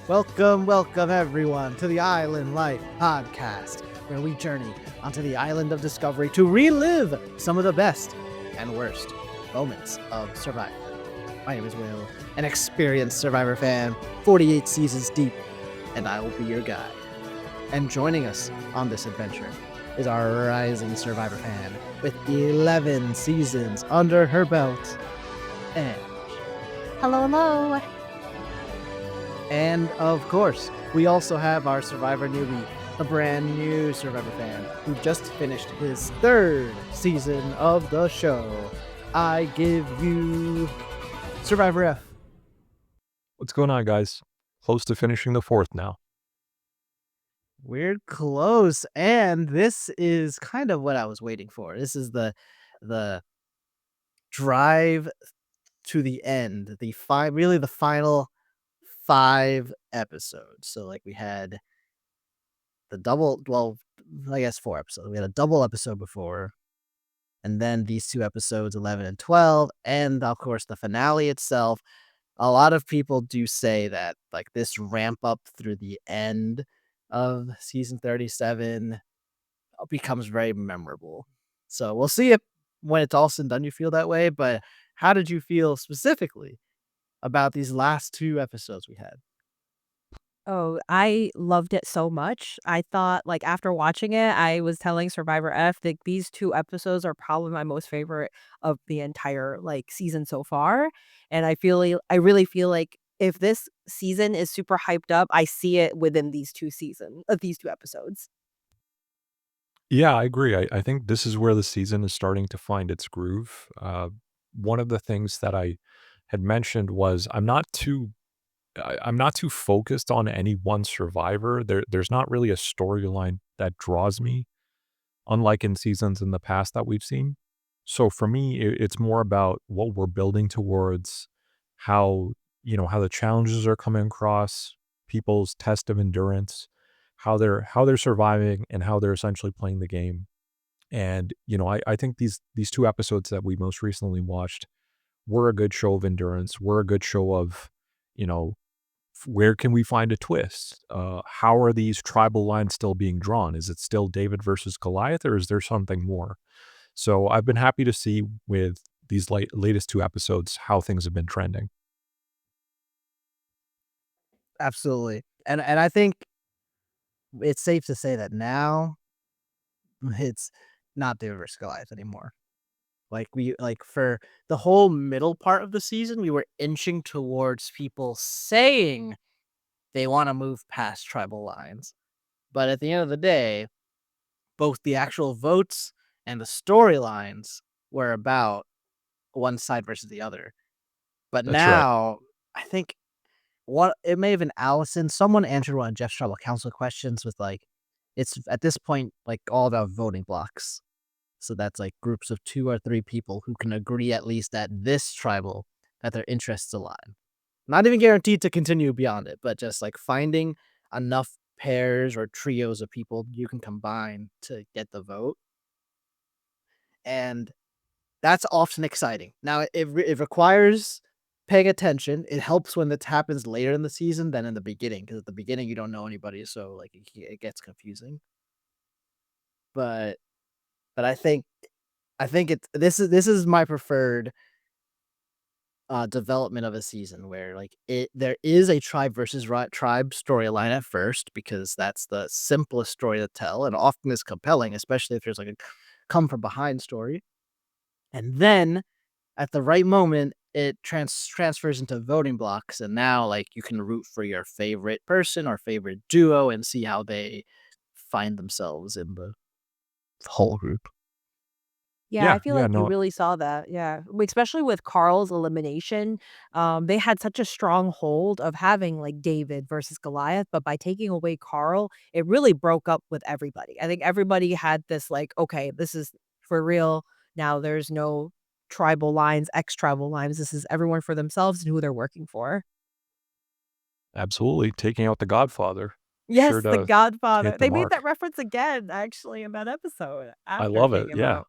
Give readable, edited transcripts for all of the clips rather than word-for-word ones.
Welcome everyone to the Island Life podcast, where we journey onto the island of discovery to relive some of the best and worst moments of Survivor. My name is Will, an experienced Survivor fan, 48 seasons deep, and I will be your guide. And joining us on this adventure is our rising Survivor fan with 11 seasons under her belt, and Hello. And of course, we also have our Survivor newbie, a brand new Survivor fan who just finished his 3rd season of the show. I give you Survivor F. What's going on, guys? Close to finishing the 4th now. We're close, and this is kind of what I was waiting for. This is the drive to the end, the final 5 episodes. So like we had the I guess 4 episodes. We had a double episode before, and then these 2 episodes, 11 and 12, and of course the finale itself. A lot of people do say that like this ramp up through the end of season 37 becomes very memorable. So we'll see if when it's all said and done you feel that way, but how did you feel specifically about these last 2 episodes we had? Oh, I loved it so much. I thought, like, after watching it, I was telling Survivor F that these 2 episodes are probably my most favorite of the entire, like, season so far, and I really feel like if this season is super hyped up, I see it within these 2 episodes. Yeah, I agree. I think this is where the season is starting to find its groove. One of the things that I had mentioned was I'm not too focused on any one survivor. There's not really a storyline that draws me, unlike in seasons in the past that we've seen. So for me, it's more about what we're building towards, how how the challenges are coming across, people's test of endurance, how they're surviving, and how they're essentially playing the game. And I think these 2 episodes that we most recently watched were a good show of endurance. Were a good show of you know where can we find a twist? How are these tribal lines still being drawn? Is it still David versus Goliath, or is there something more? So I've been happy to see with these latest 2 episodes how things have been trending. Absolutely. And I think it's safe to say that now it's not the reverse Goliath anymore. Like for the whole middle part of the season, we were inching towards people saying they want to move past tribal lines. But at the end of the day, both the actual votes and the storylines were about one side versus the other. But That's right. now I think what it may have been Allison. Someone answered one of Jeff's tribal council questions with like, it's at this point like all about voting blocks. So that's like groups of 2 or 3 people who can agree at least at this tribal that their interests align. Not even guaranteed to continue beyond it, but just like finding enough pairs or trios of people you can combine to get the vote. And that's often exciting. Now, it requires paying attention. It helps when it happens later in the season than in the beginning, because at the beginning you don't know anybody, so like it gets confusing. But but I think this is my preferred development of a season where like there is a tribe versus tribe storyline at first because that's the simplest story to tell and often is compelling, especially if there's like a come from behind story. And then at the right moment, it transfers into voting blocks, and now like you can root for your favorite person or favorite duo and see how they find themselves in the whole group. Yeah, I Yeah, feel yeah, like you no, really saw that, yeah. Especially with Carl's elimination, they had such a strong hold of having, like, David versus Goliath, but by taking away Carl, it really broke up with everybody. I think everybody had this, like, "Okay, this is for real. Now there's no tribal lines, ex-tribal lines. This is everyone for themselves and who they're working for." absolutely. Taking out the Godfather, sure Yes, The to Godfather. hit the They made that mark. reference again, actually, in that episode I after it love it. came Yeah. out.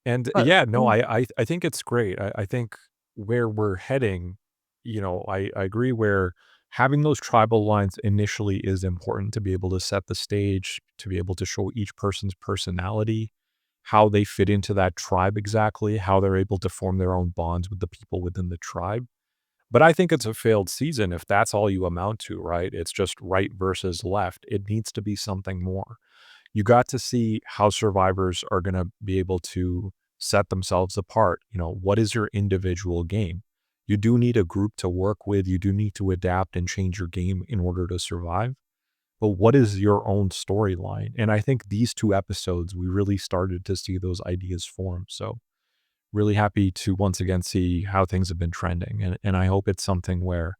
And But yeah, no, I think it's great. I think where we're heading, I agree where having those tribal lines initially is important to be able to set the stage, to be able to show each person's personality, how they fit into that tribe exactly, how they're able to form their own bonds with the people within the tribe. But I think it's a failed season if that's all you amount to, right? It's just right versus left. It needs to be something more. You got to see how survivors are going to be able to set themselves apart. What is your individual game? You do need a group to work with. You do need to adapt and change your game in order to survive. But what is your own storyline? And I think these 2 episodes, we really started to see those ideas form. So really happy to once again see how things have been trending. And I hope it's something where,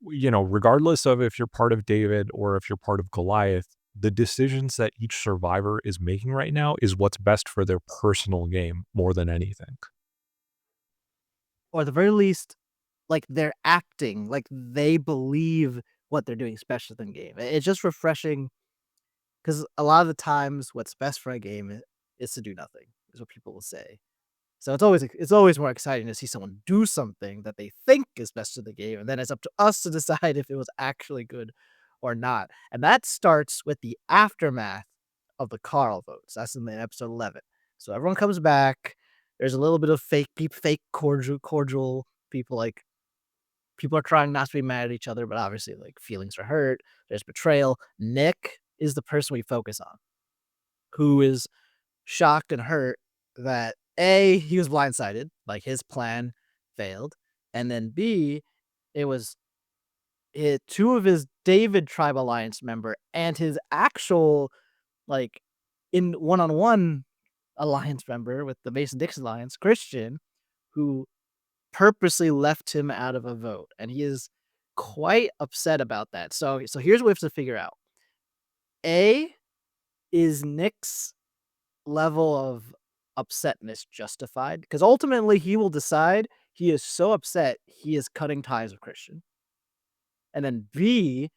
regardless of if you're part of David or if you're part of Goliath, the decisions that each survivor is making right now is what's best for their personal game more than anything. Or at the very least, like, they're acting like they believe what they're doing, especially in game. It's just refreshing because a lot of the times what's best for a game is to do nothing, is what people will say. So it's always more exciting to see someone do something that they think is best for the game, and then it's up to us to decide if it was actually good or not. And that starts with the aftermath of the Carl votes. That's in the episode 11. So everyone comes back. There's a little bit of fake cordial people. Like, people are trying not to be mad at each other, but obviously, like, feelings are hurt. There's betrayal. Nick is the person we focus on, who is shocked and hurt that A, he was blindsided, like his plan failed, and then B, it was two of his David Tribe Alliance member and his actual, like, in one-on-one alliance member with the Mason-Dixon Alliance, Christian, who purposely left him out of a vote, and he is quite upset about that. So here's what we have to figure out. A, is Nick's level of upsetness justified? Because ultimately he will decide he is so upset he is cutting ties with Christian. And then B,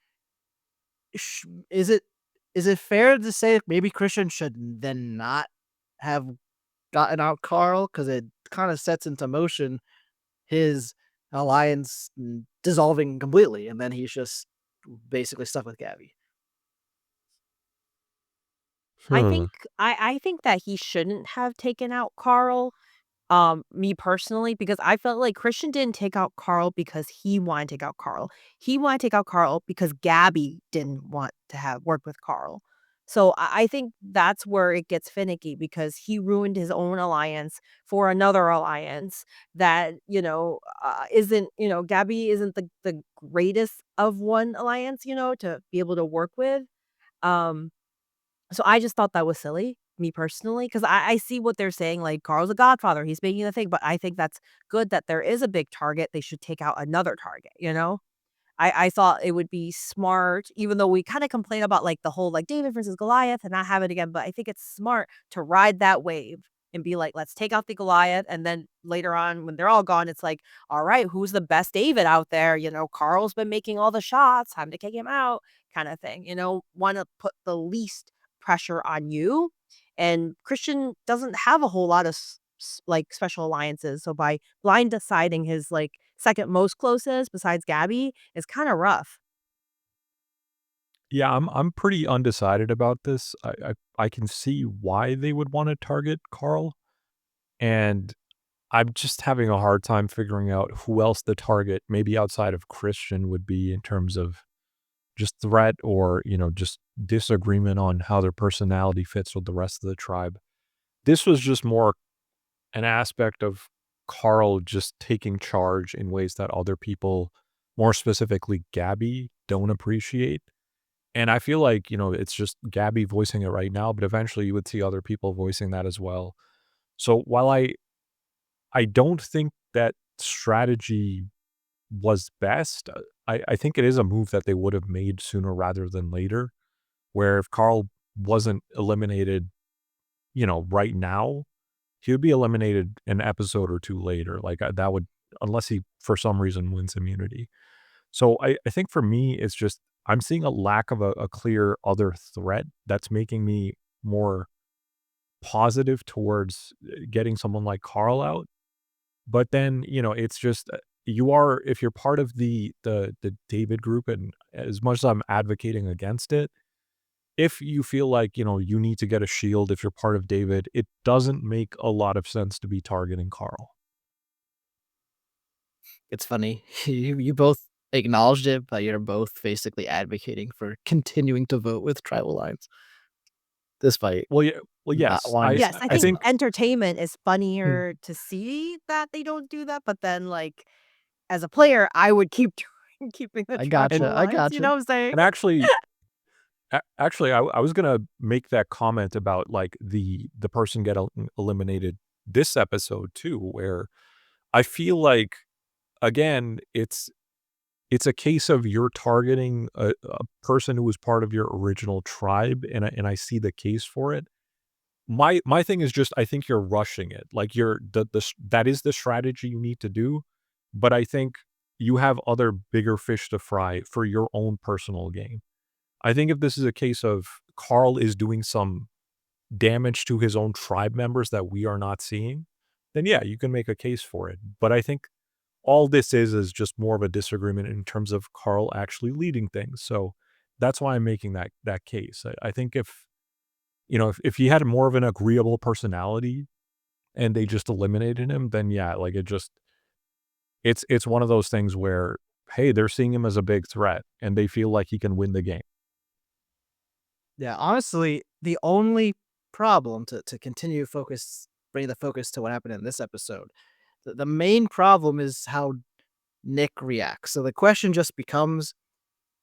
is it fair to say maybe Christian should then not have gotten out Carl because it kind of sets into motion his alliance dissolving completely, and then he's just basically stuck with Gabby. I Hmm. think I think that he shouldn't have taken out Carl, me personally, because I felt like Christian didn't take out Carl because he wanted to take out Carl. He wanted to take out Carl because Gabby didn't want to have work with Carl. So I think that's where it gets finicky because he ruined his own alliance for another alliance that, isn't, Gabby isn't the greatest of one alliance, to be able to work with. Um, so I just thought that was silly, me personally, 'cause I see what they're saying, like, Carl's a godfather, he's making a thing, but I think that's good that there is a big target, they should take out another target, you know? I thought it would be smart, even though we kinda complain about, like, the whole, like, David versus Goliath and not have it again, but I think it's smart to ride that wave and be like, "Let's take out the Goliath," and then later on, when they're all gone, it's like, "Alright, who's the best David out there?" "Carl's been making all the shots, time to kick him out," kinda thing, Wanna put the least pressure on you, and Christian doesn't have a whole lot of like, special alliances, so by blind deciding his, like, second most closest besides Gabby is kinda rough. Yeah, I'm pretty undecided about this. I can see why they would want to target Carl, and I'm just having a hard time figuring out who else the target, maybe outside of Christian, would be in terms of just threat or, just disagreement on how their personality fits with the rest of the tribe. This was just more an aspect of Carl just taking charge in ways that other people, more specifically Gabby, don't appreciate. And I feel like, it's just Gabby voicing it right now, but eventually you would see other people voicing that as well. So while I don't think that strategy was best, I think it is a move that they would have made sooner rather than later, where if Carl wasn't eliminated, right now, he would be eliminated an episode or 2 later, like, that would unless he, for some reason, wins immunity. So I think for me, it's just I'm seeing a lack of a clear other threat that's making me more positive towards, getting someone like Carl out. But then, it's just, if you're part of the David group, and as much as I'm advocating against it, if you feel like, you need to get a shield if you're part of David, it doesn't make a lot of sense to be targeting Carl. It's funny. You both acknowledged it, but you're both basically advocating for continuing to vote with tribal lines, despite Well, yeah, well, not yes, wanting to Yes, see I I think Mason. think entertainment is Hmm. funnier to see that they don't do that, but then, like, as a player, I would keep keeping the I and tribal gotcha. I lines, you know gotcha. what I'm saying? and actually actually, I was gonna make that comment about, like, the person get eliminated this episode too, where I feel like, again, it's a case of you're targeting a person who was part of your original tribe, and I see the case for it. My thing is just I think you're rushing it. Like, you're that is the strategy you need to do, but I think you have other bigger fish to fry for your own personal gain. I think if this is a case of Carl is doing some damage to his own tribe members that we are not seeing, then yeah, you can make a case for it. But I think all this is just more of a disagreement in terms of Carl actually leading things. So that's why I'm making that case. I think if he had more of an agreeable personality and they just eliminated him, then yeah, like it's one of those things where, hey, they're seeing him as a big threat and they feel like he can win the game. Yeah, honestly, the only problem to continue bring the focus to what happened in this episode, the main problem is how Nick reacts. So the question just becomes,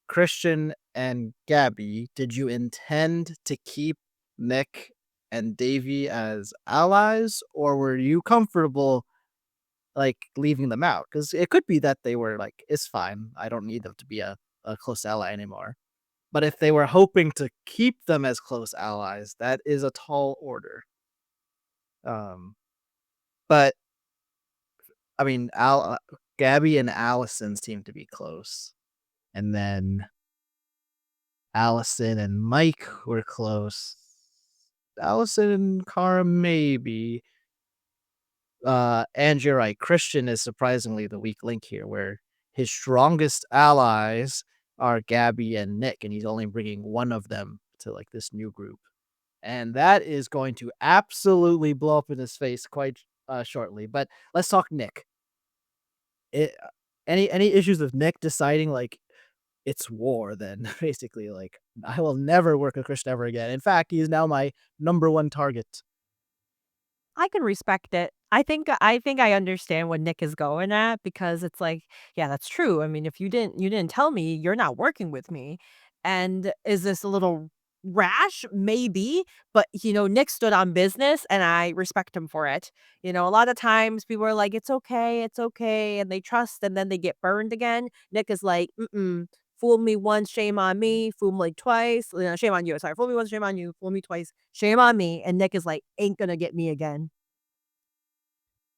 Christian and Gabby, did you intend to keep Nick and Davy as allies, or were you comfortable like leaving them out? Because it could be that they were like, it's fine. I don't need them to be a close ally anymore. But if they were hoping to keep them as close allies, that is a tall order. Um, but I mean, Gabby and Allison seem to be close, and then Allison and Mike were close. Allison and Cara maybe. And you're right, Christian is surprisingly the weak link here, where his strongest allies are Gabby and Nick, and he's only bringing one of them to like this new group. And that is going to absolutely blow up in his face quite shortly. But let's talk Nick. It, any issues with Nick deciding like it's war? Then basically, like I will never work with Christian ever again. In fact, he is now my number one target. I can respect it. I think I understand what Nick is going at because it's like, yeah, that's true. I mean, if you didn't tell me, you're not working with me. And is this a little rash? Maybe, but Nick stood on business and I respect him for it. A lot of times people are like, it's okay, and they trust and then they get burned again. Nick is like, mm-mm. Fool me once, shame on me. Fool me twice, shame on you. Sorry, fool me once, shame on you. Fool me twice, shame on me. And Nick is like, ain't gonna get me again.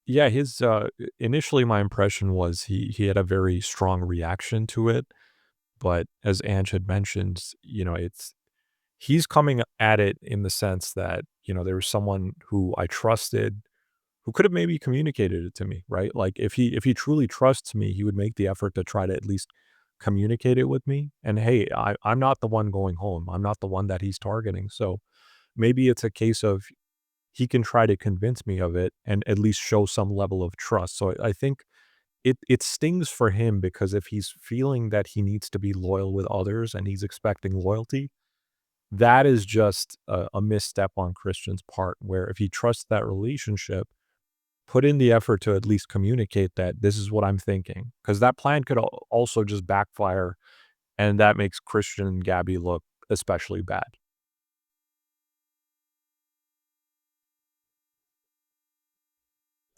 Yeah, his initially my impression was he had a very strong reaction to it, but as Ange had mentioned, he's coming at it in the sense that, there was someone who I trusted who could have maybe communicated it to me, right? Like if he truly trusts me, he would make the effort to try to at least communicate it with me. And hey, I'm not the one going home. I'm not the one that he's targeting. So maybe it's a case of he can try to convince me of it and at least show some level of trust. So I think it stings for him because if he's feeling that he needs to be loyal with others and he's expecting loyalty, that is just a misstep on Christian's part. Where if he trusts that relationship, put in the effort to at least communicate that this is what I'm thinking, because that plan could also just backfire, and that makes Christian and Gabby look especially bad.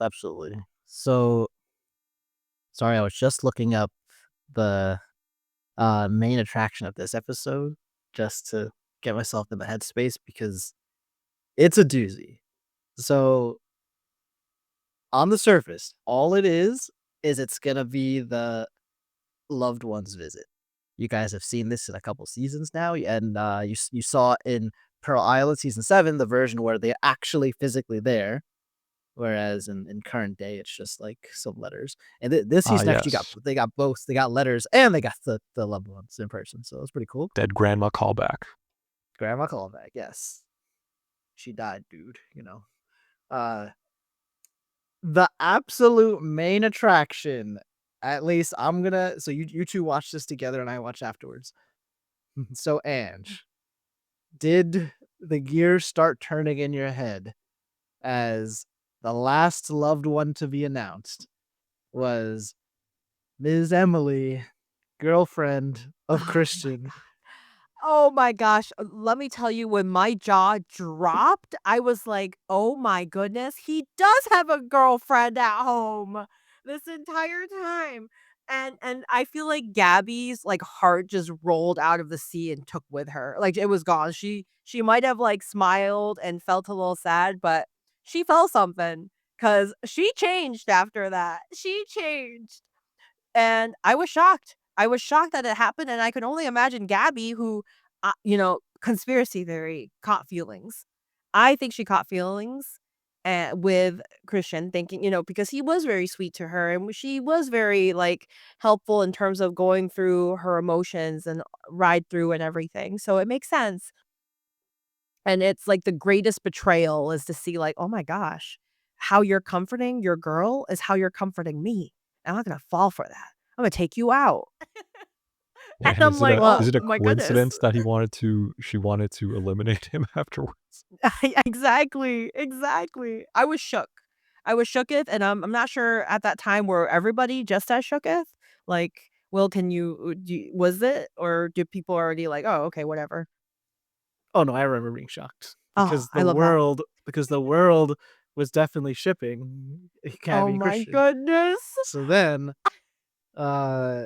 Absolutely. So sorry, I was just looking up the main attraction of this episode just to get myself in the headspace because it's a doozy. So on the surface, all it is it's gonna be the loved ones visit. You guys have seen this in a couple seasons now, and you saw in Pearl Island season 7 the version where they're actually physically there. Whereas in current day, it's just like some letters. And this season actually Yes. they got both. They got letters and they got the loved ones in person. So it's pretty cool. Dead grandma callback. Grandma callback, yes. She died, dude. Uh, the absolute main attraction. At least I'm gonna. So you two watch this together, and I watch afterwards. So Ange, did the gears start turning in your head as the last loved one to be announced was Ms. Emily, girlfriend of Oh my Christian? Oh my gosh, let me tell you, when my jaw dropped, I was like, "Oh my goodness, he does have a girlfriend at home this entire time." And I feel like Gabby's, like, heart just rolled out of the sea and took with her. Like, it was gone. She might have, like, smiled and felt a little sad, but she felt something because she changed after that. She changed. And I was shocked. I was shocked that it happened, and I could only imagine Gabby who, conspiracy theory, caught feelings. I think she caught feelings, with Christian thinking, because he was very sweet to her, and she was very, like, helpful in terms of going through her emotions and ride through and everything, so it makes sense. And it's like the greatest betrayal is to see like, "Oh my gosh, how you're comforting your girl is how you're comforting me. I'm not gonna fall for that. I'm gonna take you out." And And I'm like, Well, "Oh is it a my goodness." coincidence that she wanted to eliminate him afterwards? Exactly, exactly. I was shook. I was shooketh, and I'm not sure at that time were everybody just as shooketh? Like, Will, can you do was it? Or do people already like, "Oh, okay, whatever." oh no, I remember being shocked Oh, because I love that. the world was definitely shipping Oh Gabby and my Christian. goodness. So then, uh,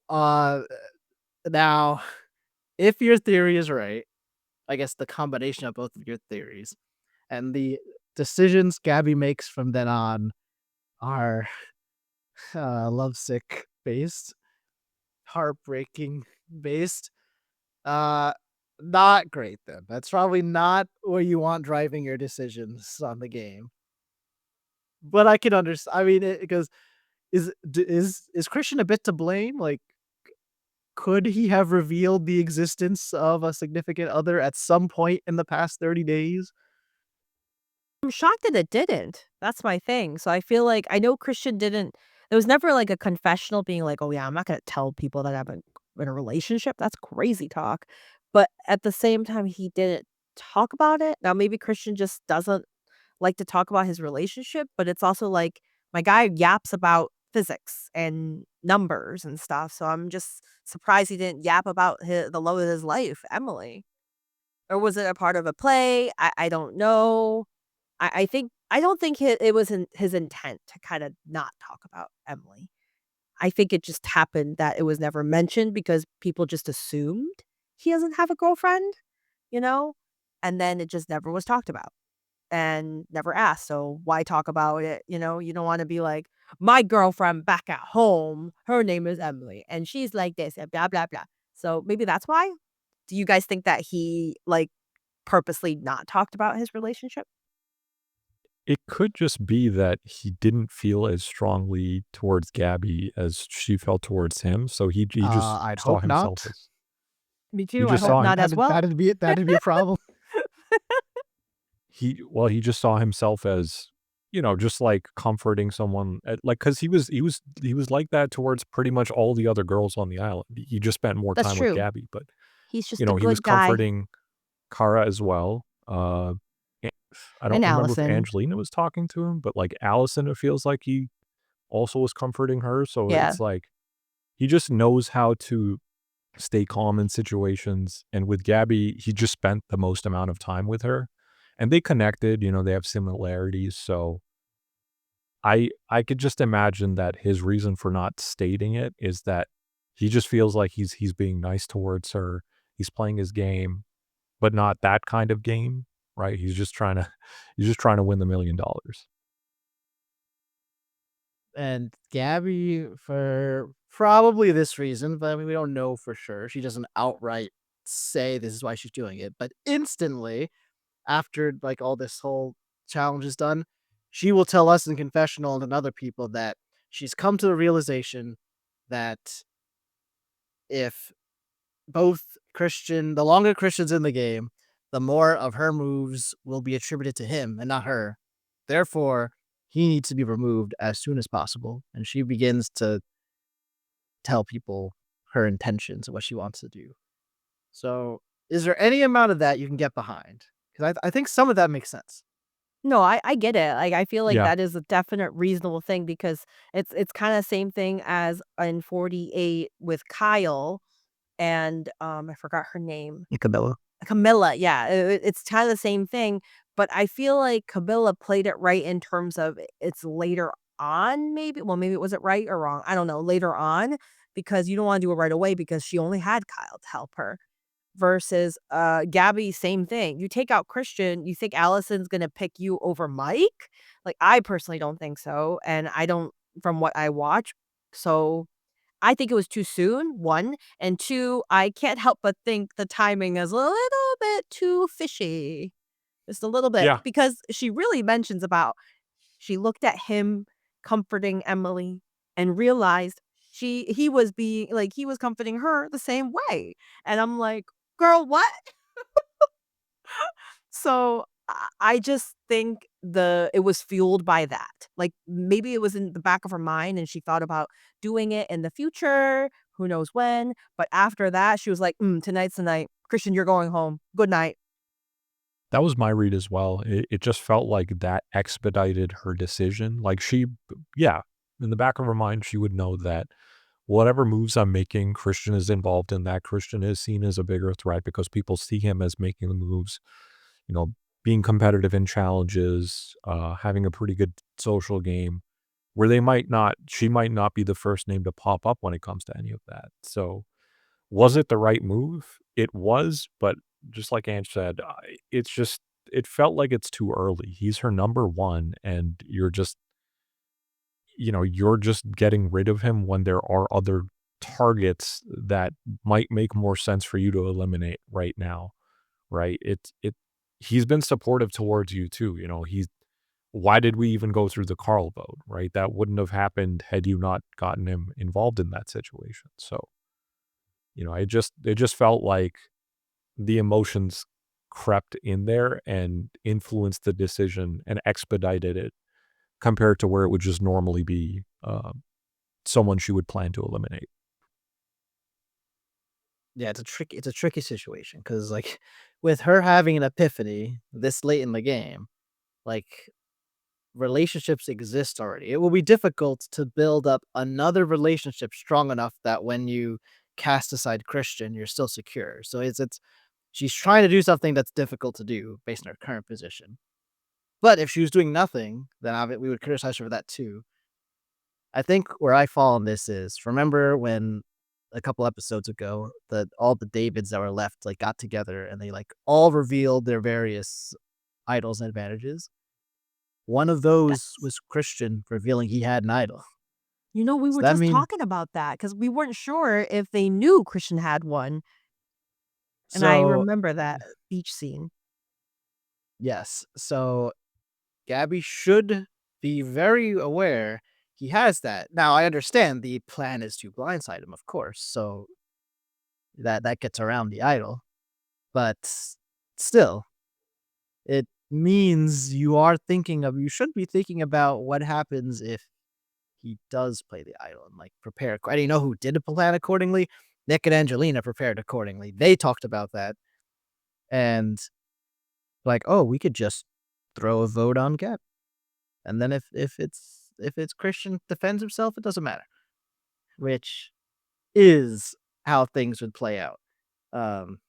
uh, now, if your theory is right, I guess the combination of both of your theories and the decisions Gabby makes from then on are lovesick based, heartbreaking based. Uh, Not great then. That's probably not where you want driving your decisions on the game. But I can understand. I mean, because is Christian a bit to blame? Like, could he have revealed the existence of a significant other at some point in the past 30 days? I'm shocked that it didn't. That's my thing. So I feel like I know Christian didn't there was never like a confessional being like, "Oh yeah, I'm not gonna tell people that I'm in a relationship." That's crazy talk. But at the same time, he didn't talk about it. Now maybe Christian just doesn't like to talk about his relationship, but it's also like my guy yaps about physics and numbers and stuff. So I'm just surprised he didn't yap about the love of his life, Emily. Or was it a part of a play? I don't know. I don't think it was in his intent to kinda not talk about Emily. I think it just happened that it was never mentioned because people just assumed he doesn't have a girlfriend, you know? And then it just never was talked about and never asked, so why talk about it, you know? You don't wanna be like, "My girlfriend back at home, her name is Emily, and she's like this and blah, blah, blah." So maybe that's why? Do you guys think that he, like, purposely not talked about his relationship? It could just be that he didn't feel as strongly towards Gabby as she felt towards him, so he just I'd saw hope himself not. as Me he too, I just hope saw him not as well. That'd be a problem. he just saw himself as, just, like, comforting someone like because he was like that towards pretty much all the other girls on the island. He just spent more That's time with true. Gabby, but, He's just a he was good guy. comforting Kara as well. A I don't And remember if Allison. Angelina was talking to him, but, like, Allison, it feels like he also was comforting her, so Yeah. it's like, he just knows how to stay calm in situations, and with Gabby, he just spent the most amount of time with her, and they connected, they have similarities, so I could just imagine that his reason for not stating it is that he just feels like he's being nice towards her, he's playing his game, but not that kind of game, right? He's just trying to win the $1,000,000. And Gabby, for probably this reason, but I mean, we don't know for sure. She doesn't outright say this is why she's doing it, but instantly after like all this whole challenge is done, she will tell us in confessional and other people that she's come to the realization that if the longer Christian's in the game, the more of her moves will be attributed to him and not her. Therefore, he needs to be removed as soon as possible. And she begins to tell people her intentions and what she wants to do. So, is there any amount of that you can get behind? Because I think some of that makes sense. No, I get it. Like, I feel like Yeah. that is a definite reasonable thing because it's kinda same thing as in 48 with Kyle and, I forgot her name. Camilla. Camilla, yeah, it's kinda the same thing, but I feel like Camilla played it right in terms of it's later on maybe maybe was it right or wrong? I don't know, later on, because you don't wanna do it right away because she only had Kyle to help her. Versus, Gabby, same thing. You take out Christian, you think Allison's gonna pick you over Mike? Like, I personally don't think so, and I don't from what I watch. So, I think it was too soon, 1, and 2, I can't help but think the timing is a little bit too fishy. Just a little bit, Yeah. because she really mentions about she looked at him comforting Emily and realized he was being like, he was comforting her the same way, and I'm like, "Girl, what?" So, I just think it was fueled by that. Like, maybe it was in the back of her mind and she thought about doing it in the future, who knows when, but after that, she was like, tonight's the night. Christian, you're going home. Good night." That was my read as well. It just felt like that expedited her decision. Like yeah, in the back of her mind, she would know that whatever moves I'm making, Christian is involved in that. Christian is seen as a bigger threat because people see him as making the moves, you know, being competitive in challenges, having a pretty good social game where she might not be the first name to pop up when it comes to any of that. So was it the right move? It was, but just like Ange said, it felt like it's too early. He's her number 1, and you're just getting rid of him when there are other targets that might make more sense for you to eliminate right now, right? He's been supportive towards you too, why did we even go through the Carl vote, right? That wouldn't have happened had you not gotten him involved in that situation. So, it just felt like the emotions crept in there and influenced the decision and expedited it compared to where it would just normally be someone she would plan to eliminate. Yeah, it's a tricky situation because like with her having an epiphany this late in the game, like relationships exist already. It will be difficult to build up another relationship strong enough that when you cast aside Christian, you're still secure. So it's she's trying to do something that's difficult to do based on her current position. But if she was doing nothing, then we would criticize her for that too. I think where I fall on this is remember when a couple episodes ago that all the Davids that were left like got together and they like all revealed their various idols and advantages. One of those Yes. was Christian revealing he had an idol. We So were that just mean talking about that because we weren't sure if they knew Christian had one, and I so remember that beach scene. yes. So Gabby should be very aware he has that. Now I understand the plan is to blindside him, of course. So that gets around the idol. But still, it means you should be thinking about what happens if he does play the idol and like prepare. I didn't know who did plan accordingly. Nick and Angelina prepared accordingly. They talked about that and like, oh, we could just throw a vote on Gab, and then if it's Christian defends himself, it doesn't matter. Which is how things would play out. Um,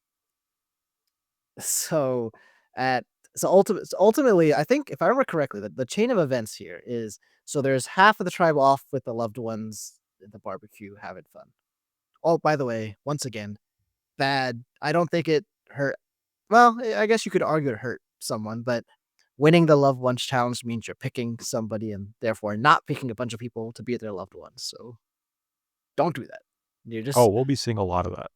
so at ultimately, I think if I remember correctly, the chain of events here is so there's half of the tribe off with the loved ones at the barbecue having fun. Oh, by the way, once again, bad. I don't think it hurt. Well, I guess you could argue it hurt someone, but winning the loved ones challenge means you're picking somebody and therefore not picking a bunch of people to be their loved ones. So don't do that. You're Oh, just we'll be seeing a lot of that.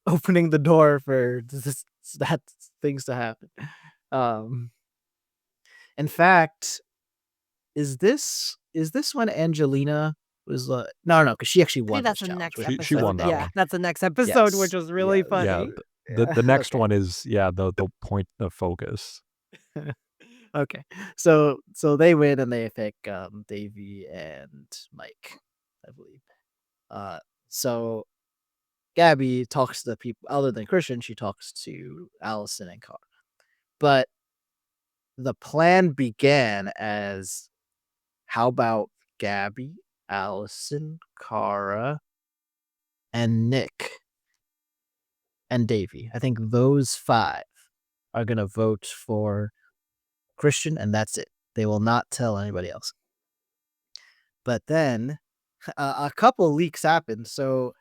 opening the door for that things to happen. Um, in fact, is this when Angelina was no, because she actually I think won that's this the challenge, next right? She episode. won that Yeah, one. that's the next episode, which Yes. was really Yes. Yeah, funny. the Yeah. next Okay. one is the point of focus. Okay. So they win and they pick Davy and Mike, I believe. So Gabby talks to people other than Christian, she talks to Allison and Carr. But the plan began as how about Gabby, Allison, Cara, and Nick and Davy. I think those 5 are gonna vote for Christian, and that's it. They will not tell anybody else. But then a couple leaks happened. So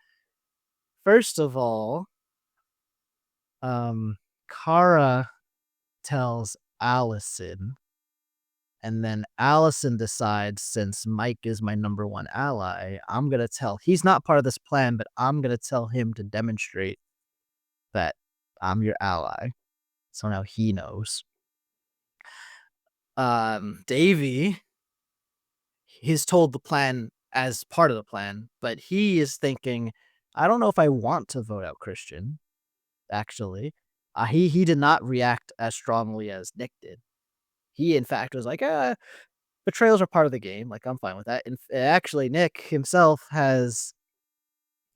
first of all, Cara tells Allison, and then Allison decides since Mike is my number 1 ally, I'm gonna tell he's not part of this plan, but I'm gonna tell him to demonstrate that I'm your ally. So now he knows. Davy, he's told the plan as part of the plan, but he is thinking, I don't know if I want to vote out Christian, actually. He did not react as strongly as Nick did. He, in fact, was like, betrayals are part of the game. Like, I'm fine with that. And actually, Nick himself has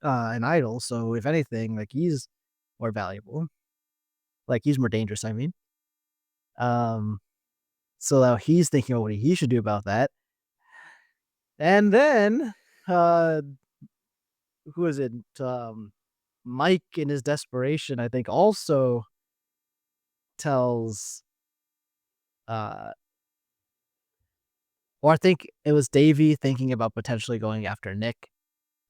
an idol, so if anything, like, he's more valuable. Like, he's more dangerous, I mean. So now he's thinking of what he should do about that. And then, who is it? Mike, in his desperation, I think, also tells, uh, or I think it was Davey thinking about potentially going after Nick.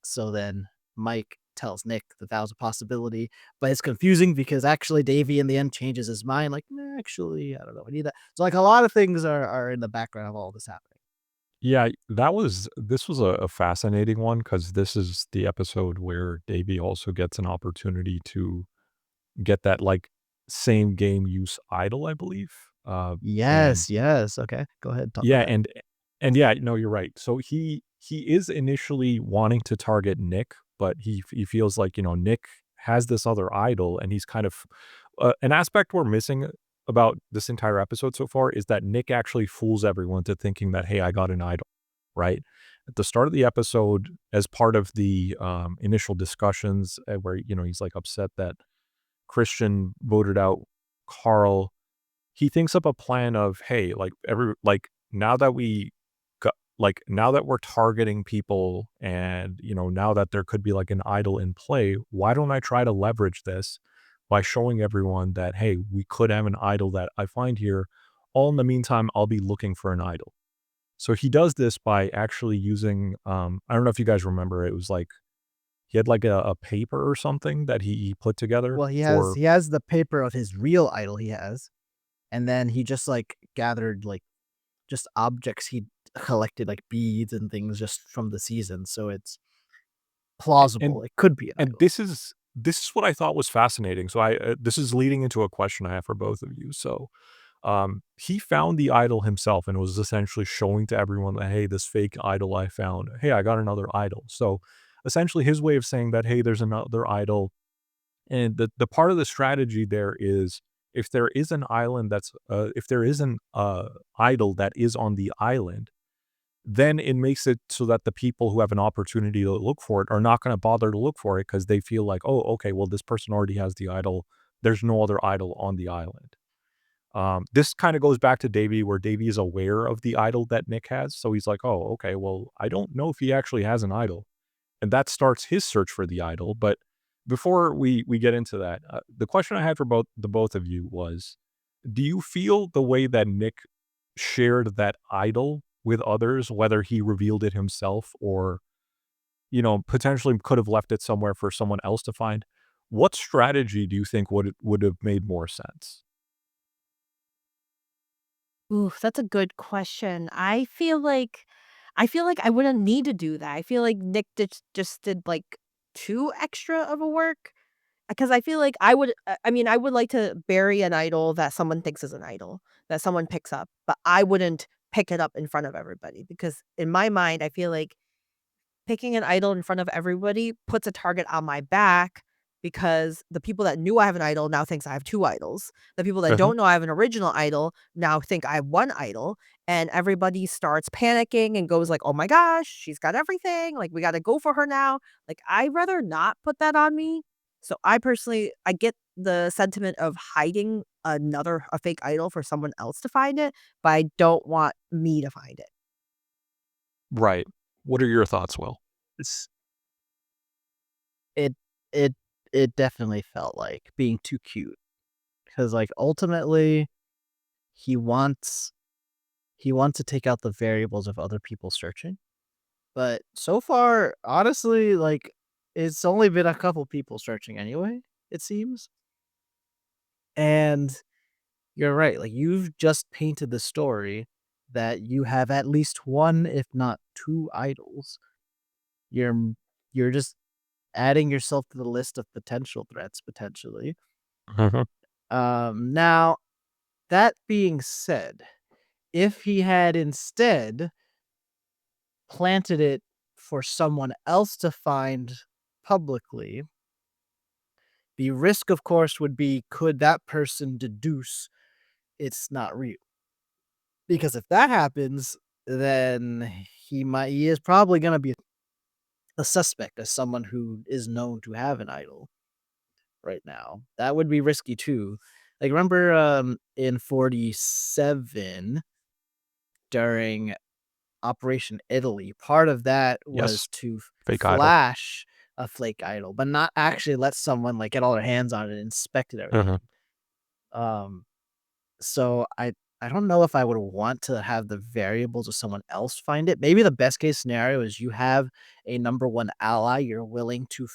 So then Mike tells Nick that was a possibility, but it's confusing because actually Davey in the end changes his mind. Like, nah, actually, I don't know. I need that. So like a lot of things are in the background of all this happening. Yeah, this was a fascinating one because this is the episode where Davey also gets an opportunity to get that, like, same game use idol, I believe. And Yes. Okay, go ahead. Talk about yeah, that. and yeah, no, you're right. So he is initially wanting to target Nick, but he feels like, Nick has this other idol, and he's kind of an aspect we're missing about this entire episode so far is that Nick actually fools everyone to thinking that, hey, I got an idol, right? At the start of the episode, as part of the initial discussions, where he's like upset that Christian voted out Carl, he thinks up a plan of, hey, now that we got, now that we're targeting people, and now that there could be like an idol in play, why don't I try to leverage this by showing everyone that, hey, we could have an idol that I find here. All in the meantime, I'll be looking for an idol. So he does this by actually using, I don't know if you guys remember, it was like he had like a paper or something that he put together Well, he has for. he has the paper of his real idol he has, and then he just like gathered like just objects he collected like beads and things just from the season. So it's and plausible. It could be an and idol. this is what I thought was fascinating. So this is leading into a question I have for both of you. So he found the idol himself and was essentially showing to everyone that, hey, this fake idol I found, hey, I got another idol. So essentially his way of saying that, hey, there's another idol. And the part of the strategy there is, if there is an island that's if there is an idol that is on the island, then it makes it so that the people who have an opportunity to look for it are not going to bother to look for it because they feel like, oh, okay, well, this person already has the idol. There's no other idol on the island. This kind of goes back to Davey, where Davey is aware of the idol that Nick has. So he's like, oh, okay, well, I don't know if he actually has an idol. And that starts his search for the idol. But before we get into that, the question I had for both of you was, do you feel the way that Nick shared that idol with others, whether he revealed it himself or, potentially could have left it somewhere for someone else to find? What strategy do you think would have made more sense? Ooh, that's a good question. I feel like I wouldn't need to do that. I feel like Nick just did like too extra of a work. Because I feel like I mean, I would like to bury an idol that someone thinks is an idol, that someone picks up, but I wouldn't pick it up in front of everybody, because in my mind, I feel like picking an idol in front of everybody puts a target on my back, because the people that knew I have an idol now thinks I have 2 idols. The people that Uh-huh. don't know I have an original idol now think I have 1 idol, and everybody starts panicking and goes like, "Oh my gosh, she's got everything, like, we gotta go for her now." Like, I'd rather not put that on me. So, I personally I get the sentiment of hiding a fake idol for someone else to find it, but I don't want me to find it. Right. What are your thoughts, Will? It's it it it definitely felt like being too cute, because like, ultimately, he wants he wants to take out the variables of other people searching, but so far, honestly, like, it's only been a couple people searching anyway, it seems, and you're right, like, you've just painted the story that you have at least 1, if not 2 idols. You're you're just adding yourself to the list of potential threats, potentially. Mhm. Now, that being said, if he had instead planted it for someone else to find publicly, the risk, of course, would be, could that person deduce it's not real? Because if that happens, then he is probably gonna be a suspect as someone who is known to have an idol right now. That would be risky too. Like, remember, in 47 during Operation Italy, part of that Yes. was to Fake idol. flash a flake idol, but not actually let someone, like, get all their hands on it and inspect it everything. Uh-huh. Um, so I don't know if I would want to have the variables of someone else find it. Maybe the best case scenario is you have a number 1 ally you're willing to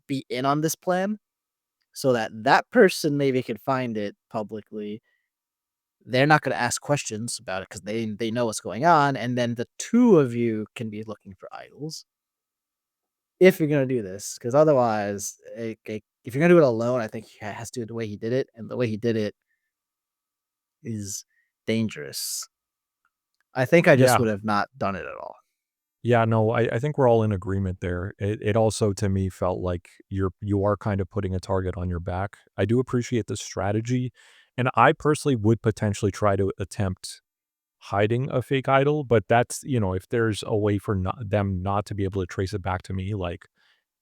be in on this plan, so that that person maybe could find it publicly. They're not gonna ask questions about it because they know what's going on, and then the 2 of you can be looking for idols if you're gonna do this, because otherwise, if you're gonna do it alone, I think he has to do it the way he did it, and the way he did it is dangerous. I think I just Yeah. would have not done it at all. Yeah, no, I think we're all in agreement there. It also to me felt like you are kind of putting a target on your back. I do appreciate the strategy, and I personally would potentially try to attempt hiding a fake idol, but that's, if there's a way for them not to be able to trace it back to me, like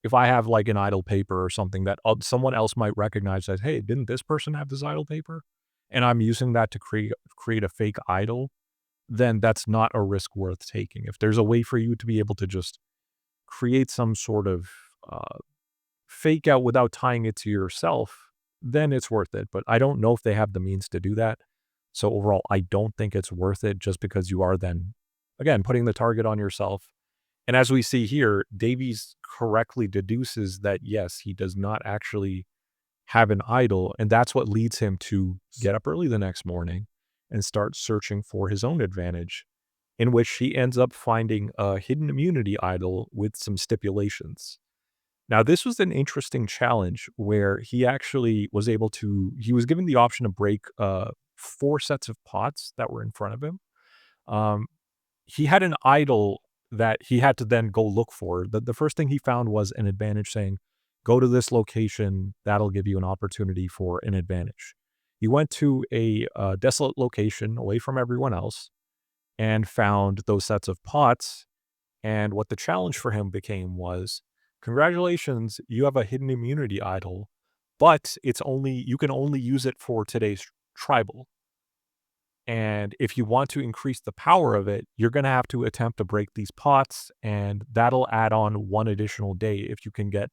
if I have like an idol paper or something that someone else might recognize as, hey, didn't this person have this idol paper? And I'm using that to create a fake idol, then that's not a risk worth taking. If there's a way for you to be able to just create some sort of uh, fake out without tying it to yourself, then it's worth it. But I don't know if they have the means to do that. So overall, I don't think it's worth it just because you are then, again, putting the target on yourself. And as we see here, Davies correctly deduces that yes, he does not actually have an idol. And that's what leads him to get up early the next morning and start searching for his own advantage, in which he ends up finding a hidden immunity idol with some stipulations. Now, this was an interesting challenge where he actually was able to, he was given the option to break 4 sets of pots that were in front of him. Um, he had an idol that he had to then go look for. The first thing he found was an advantage saying, go to this location, that'll give you an opportunity for an advantage. He went to a desolate location away from everyone else and found those sets of pots. And what the challenge for him became was, congratulations, you have a hidden immunity idol, but you can only use it for today's tribal. And if you want to increase the power of it, you're going to have to attempt to break these pots, and that'll add on 1 additional day if you can get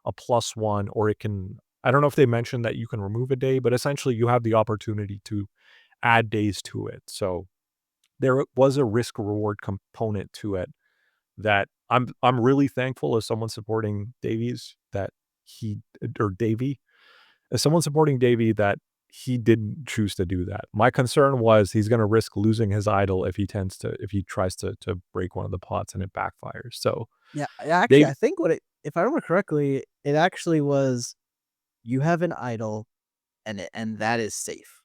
a +1, or it can. I don't know if they mentioned that you can remove a day, but essentially you have the opportunity to add days to it. So there was a risk reward component to it that I'm really thankful as someone supporting Davies that he or Davy as someone supporting Davy that he didn't choose to do that. My concern was he's gonna risk losing his idol if he tries to break one of the pots and it backfires. So Yeah, actually, Dave I think what it if I remember correctly, it actually was, you have an idol, and that is safe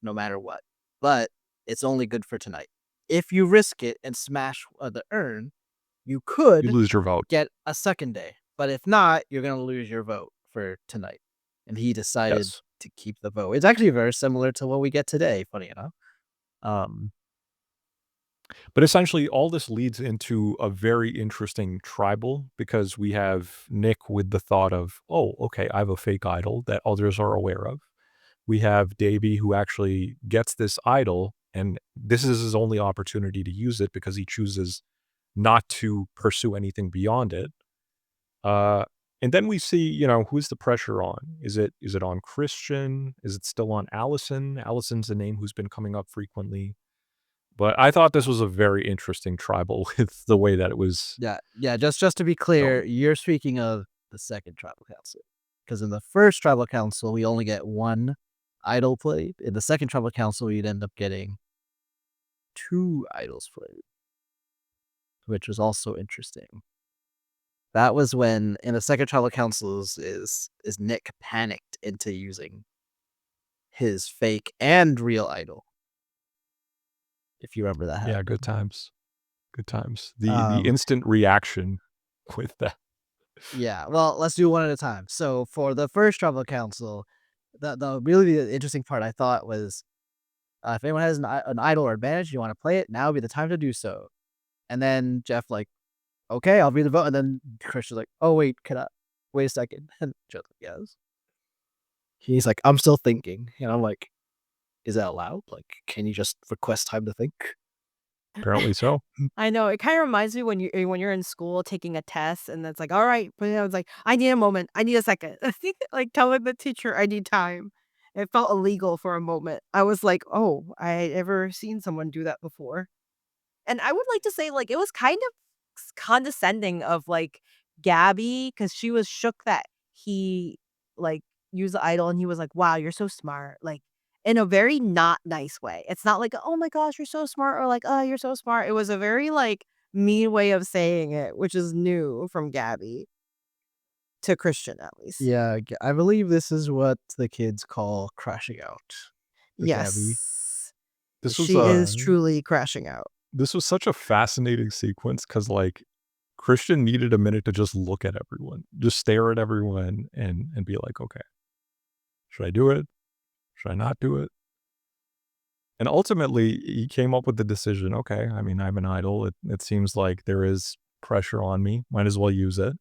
no matter what, but it's only good for tonight. if you risk it and smash the urn, you You could lose your vote. get a second day. But if not, you're gonna lose your vote for tonight. And he decided Yes. to keep the vote. It's actually very similar to what we get today, funny enough. Um, But essentially, all this leads into a very interesting tribal because we have Nick with the thought of, oh, okay, I have a fake idol that others are aware of. We have Davey who actually gets this idol, and this is his only opportunity to use it because he chooses not to pursue anything beyond it. Uh, and then we see, who's the pressure on? Is it on Christian? Is it still on Allison? Allison's a name who's been coming up frequently. But I thought this was a very interesting tribal with the way that it was yeah. Just to be clear, going. you're speaking of the second tribal council, because in the first tribal council we only get one idol played. In the second tribal council, you'd end up getting 2 idols played, which was also interesting. That was when in the second tribal council is Nick panicked into using his fake and real idol. If you remember that Yeah, happened. good times. Good times. The instant reaction with that. Yeah, well, let's do one at a time. So for the first tribal council, the really interesting part I thought was if anyone has an idol or advantage, you want to play it, now would be the time to do so. And then Jeff like, okay, I'll read the vote. And then Christian's like, oh wait, wait a second? And Jeff's like, yes. He's like, I'm still thinking, and I'm like, is that allowed? Like, can you just request time to think? Apparently so. I know, it kinda reminds me when you're in school taking a test and it's like, "All right," but I was like, "I need a moment, I need a second." Like, telling the teacher I need time. It felt illegal for a moment. I was like, "Oh, I ever seen someone do that before." And I would like to say, like, it was kind of condescending of, like, Gabby, because she was shook that he, like, used the idol, and he was like, "Wow, you're so smart," like, in a very not nice way. It's not like, "Oh my gosh, you're so smart," or like, "Oh, you're so smart." It was a very, like, mean way of saying it, which is new from Gabby to Christian, at least. Yeah, I believe this is what the kids call crashing out for Gabby. Yes. This was She is truly crashing out. this was such a fascinating sequence because like Christian needed a minute to just look at everyone, just stare at everyone and be like, okay, should I do it? Should I not do it? And ultimately, he came up with the decision, okay, I mean, I'm an idol. It seems like there is pressure on me. Might as well use it.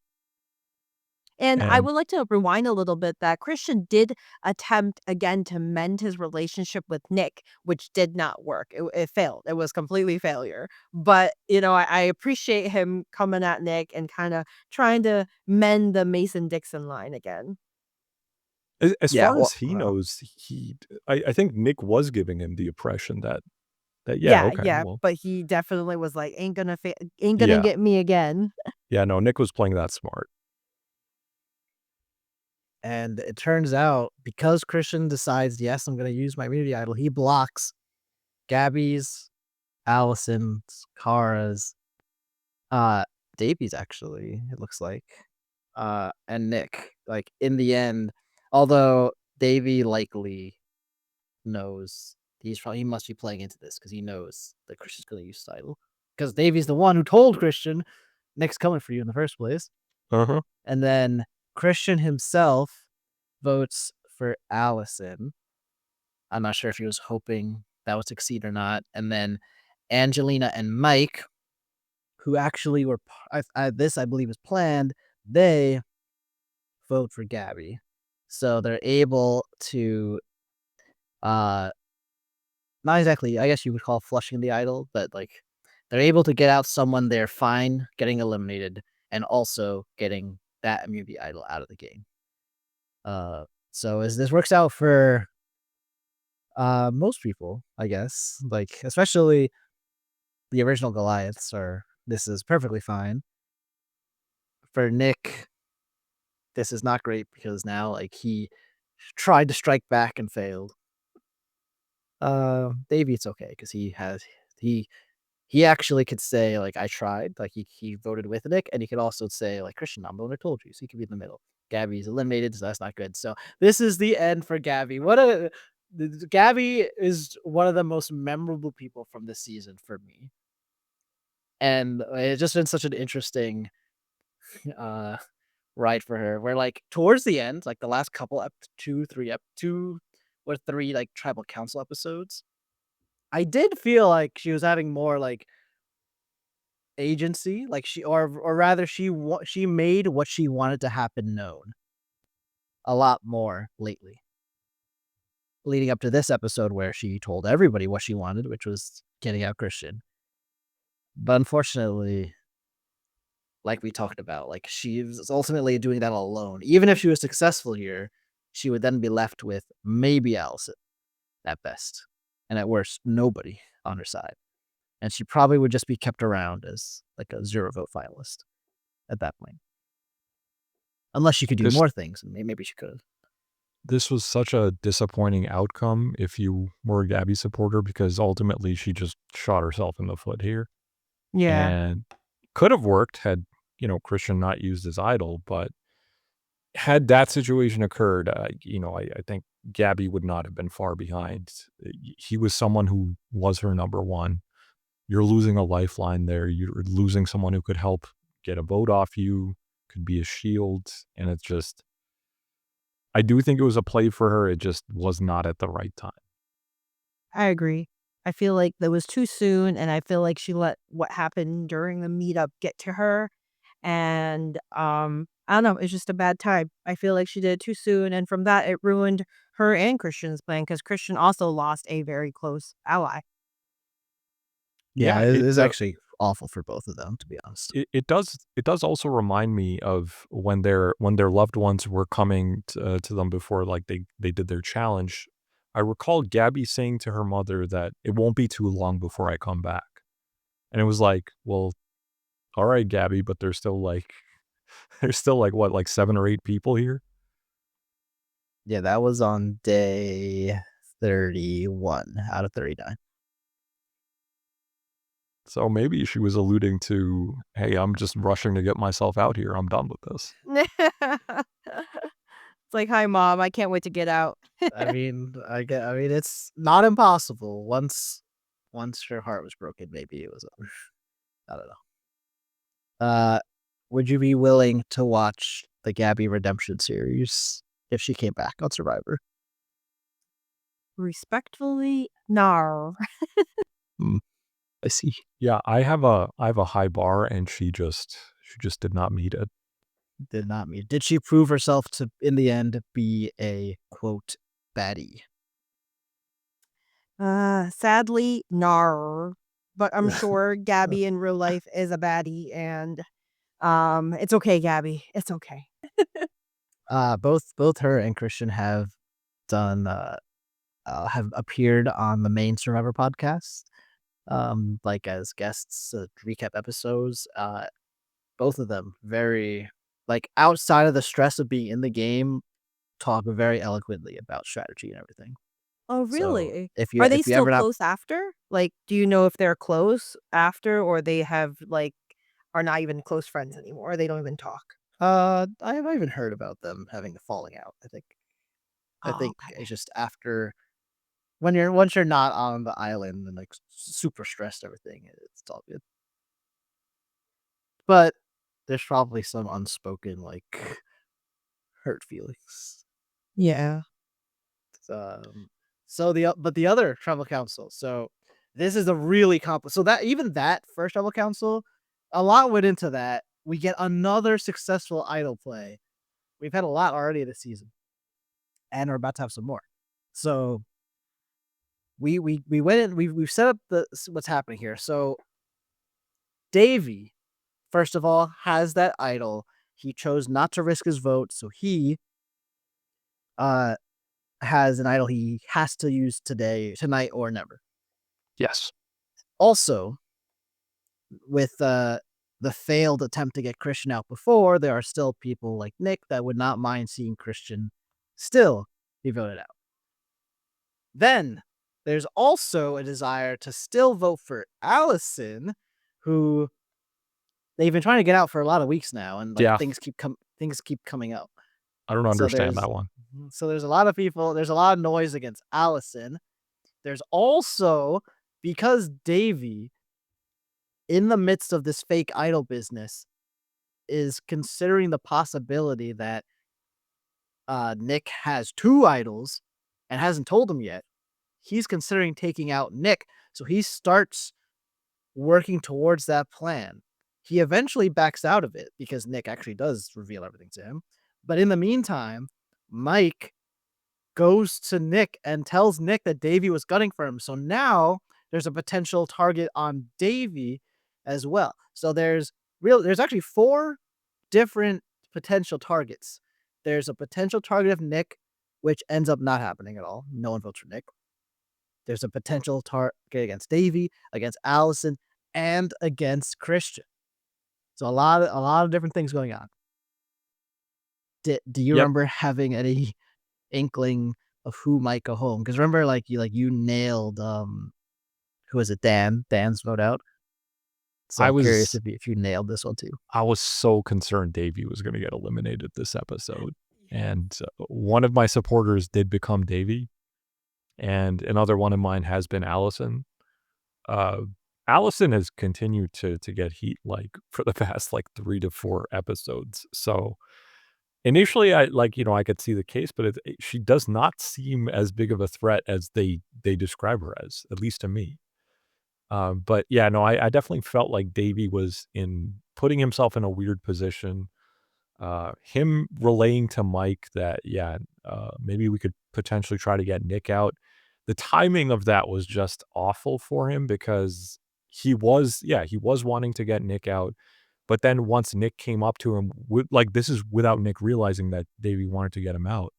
And I And would like to rewind a little bit that Christian did attempt again to mend his relationship with Nick, which did not work. It failed. It was completely failure. But, I appreciate him coming at Nick and kind of trying to mend the Mason-Dixon line again. as Yeah, far well, as he knows, I think Nick was giving him the impression that yeah, Yeah, okay, yeah, well, but he definitely was like, ain't gonna yeah, get me again. yeah, no, Nick was playing that smart. and it turns out because Christian decides, yes, I'm going to use my immunity idol, he blocks Gabby's, Allison's, Kara's, uh, Davies actually, it looks like, and Nick. Like in the end, although Davy likely knows he must be playing into this because he knows that Christian's going to use the idol because Davy's the one who told Christian Nick's coming for you in the first place. Uh-huh. And then Christian himself votes for Allison. I'm not sure if he was hoping that would succeed or not. And then Angelina and Mike, who actually were this I believe is planned, they vote for Gabby. So they're able to uh not exactly, I guess you would call flushing the idol, but like they're able to get out someone they're fine getting eliminated and also getting that immunity idol out of the game. So as this works out for most people, I guess, like especially the original Goliaths are this is perfectly fine. For Nick, this is not great because now like he tried to strike back and failed. Davey, it's okay because he he actually could say like I tried, like he voted with Nick, and he could also say like Christian, I'm the one who told you, so he could be in the middle. Gabby's eliminated, so that's not good. So this is the end for Gabby. Gabby is one of the most memorable people from this season for me, and it's just been such an interesting uh ride for her. Where like towards the end, like the last couple 2 or 3 like tribal council episodes, I did feel like she was having more like agency, like or rather she made what she wanted to happen known a lot more lately. Leading up to this episode where she told everybody what she wanted, which was getting out Christian. But unfortunately, like we talked about, like she was ultimately doing that alone. Even if she was successful here, she would then be left with maybe Allison at best, and at worst, nobody on her side. And she probably would just be kept around as like a 0 vote finalist at that point. Unless she could do This more things, and maybe she could. this was such a disappointing outcome if you were a Gabby supporter, because ultimately she just shot herself in the foot here. Yeah. And could have worked had, Christian not used his idol, but had that situation occurred, I think Gabby would not have been far behind. He was someone who was her number one. You're losing a lifeline there. You're losing someone who could help get a vote off you, could be a shield, and it's just I do think it was a play for her, it just was not at the right time. I agree. I feel like that was too soon, and I feel like she let what happened during the meetup get to her, and, I don't know, it's just a bad time. I feel like she did it too soon, and from that, it ruined her and Christian's plan because Christian also lost a very close ally. Yeah, Yeah, it is actually awful for both of them, to be honest. it does also remind me of when their loved ones were coming to them before, like, they did their challenge. I recall Gabby saying to her mother that, "It won't be too long before I come back." And it was like, "Well, alright, Gabby, but there's still, like there's still, like, what, like 7 or 8 people here?" Yeah, that was on day 31 out of 39. So maybe she was alluding to, "Hey, I'm just rushing to get myself out here. I'm done with this." It's like, "Hi, mom, I can't wait to get out." I mean, it's not impossible. Once her heart was broken, maybe it was over. I don't know. Would you be willing to watch the Gabby redemption series if she came back on Survivor? Respectfully, no. Hmm, I see. Yeah, I have a high bar, and she just did not meet it. Did not mean. Did she prove herself to, in the end, be a quote baddie? Sadly, no. But I'm sure Gabby in real life is a baddie, and, it's okay, Gabby. It's okay. Both her and Christian have done have appeared on the main Survivor podcast, like as guests, recap episodes. Both of them very like outside of the stress of being in the game, talk very eloquently about strategy and everything. Oh, So really? if you Are they if you still ever not, close after? Like, do you know if they're close after or they have, like are not even close friends anymore, they don't even talk? I haven't even heard about them having a falling out. I Oh, think okay. it's just after once you're not on the island and like super stressed everything, it's all good. But there's probably some unspoken like hurt feelings. Yeah. Um, but the other tribal council. So this is a really complex. So that even that first tribal council, a lot went into that. We get another successful idol play. We've had a lot already this season, and we're about to have some more. So we went in. We've set up what's happening here. So Davey, first of all, has that idol. He chose not to risk his vote, so he uh has an idol he has to use tonight, or never. Yes. Also, with the failed attempt to get Christian out before, there are still people like Nick that would not mind seeing Christian still be voted out. Then there's also a desire to still vote for Allison, who they've been trying to get out for a lot of weeks now, and like Yeah. things keep coming up. I don't So understand there's that one. so there's a lot of people. There's a lot of noise against Allison. There's also because Davy, in the midst of this fake idol business, is considering the possibility that Nick has 2 idols and hasn't told him yet. He's considering taking out Nick, so he starts working towards that plan. He eventually backs out of it because Nick actually does reveal everything to him. But in the meantime, Mike goes to Nick and tells Nick that Davy was gunning for him. So now there's a potential target on Davy as well. So there's actually 4 different potential targets. There's a potential target of Nick, which ends up not happening at all. No one votes for Nick. There's a potential target against Davy, against Allison, and against Christian. So a lot of different things going on. Do you Yep. remember having any inkling of who might go home? Because remember, you nailed who is it? Dan. Dan's vote out. So I I'm curious was if you nailed this one too. I was so concerned Davey was gonna get eliminated this episode, and one of my supporters did become Davey, and another one of mine has been Allison. Uh, Allison has continued to get heat, like, for the past, like, 3 to 4 episodes, so initially, I could see the case, but she does not seem as big of a threat as they describe her as, at least to me. But yeah, no, I definitely felt like Davey was in putting himself in a weird position. Him relaying to Mike that, yeah, maybe we could potentially try to get Nick out. The timing of that was just awful for him because he was wanting to get Nick out. But then once Nick came up to him, this is without Nick realizing that Davey wanted to get him out.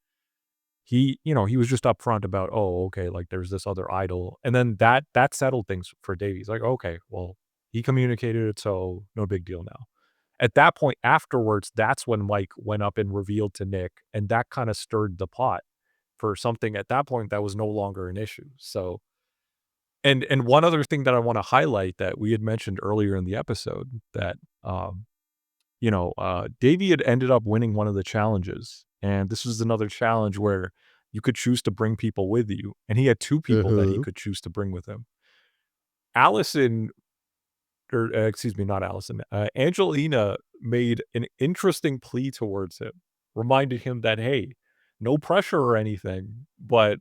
He was just upfront about, "Oh, okay, like, there's this other idol," and then that settled things for Davey. He's like, "Okay, well, he communicated it, so no big deal now." At that point afterwards, that's when Mike went up and revealed to Nick, and that kinda stirred the pot for something at that point that was no longer an issue, so and one other thing that I wanna highlight that we had mentioned earlier in the episode that, Davey had ended up winning one of the challenges, and this was another challenge where you could choose to bring people with you, and he had 2 people that he Mhm. could choose to bring with him. Allison or, excuse me, not Allison, Angelina made an interesting plea towards him, reminding him that, "Hey, no pressure or anything, but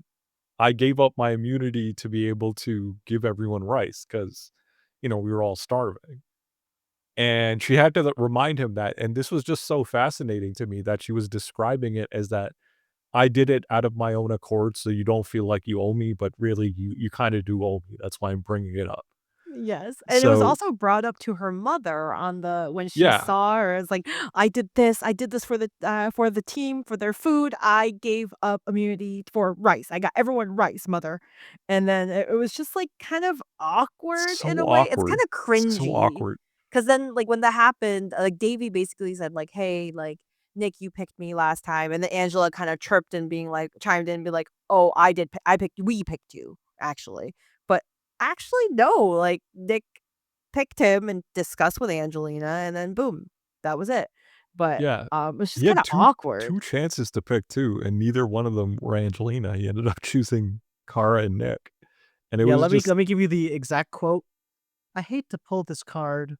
I gave up my immunity to be able to give everyone rice because we were all starving." And she had to remind him that, and this was just so fascinating to me that she was describing it as that, "I did it out of my own accord, so you don't feel like you owe me, but really you kinda do owe me. That's why I'm bringing it up." Yes, and it was So also brought up to her mother on the when she yeah, saw her, it's like, I did this for the team, for their food, I gave up immunity for rice, I got everyone rice, mother." And then it was just, like, kind of awkward in so a way, it's awkward. kinda So cringy, awkward. because then, like, when that happened, like, Davy basically said, like, "Hey, like, Nick, you picked me last time," and then Angela kinda chirped in being like chimed in and be like, "Oh, I picked we picked you, actually." But actually, no, like, Nick picked him and discussed with Angelina, and then boom, that was it. But, Yeah. it's just He had kinda two awkward. chances to pick too, and neither one of them were Angelina. He ended up choosing Cara and Nick, and it Yeah, was let me just let me give you the exact quote. I hate to pull this card,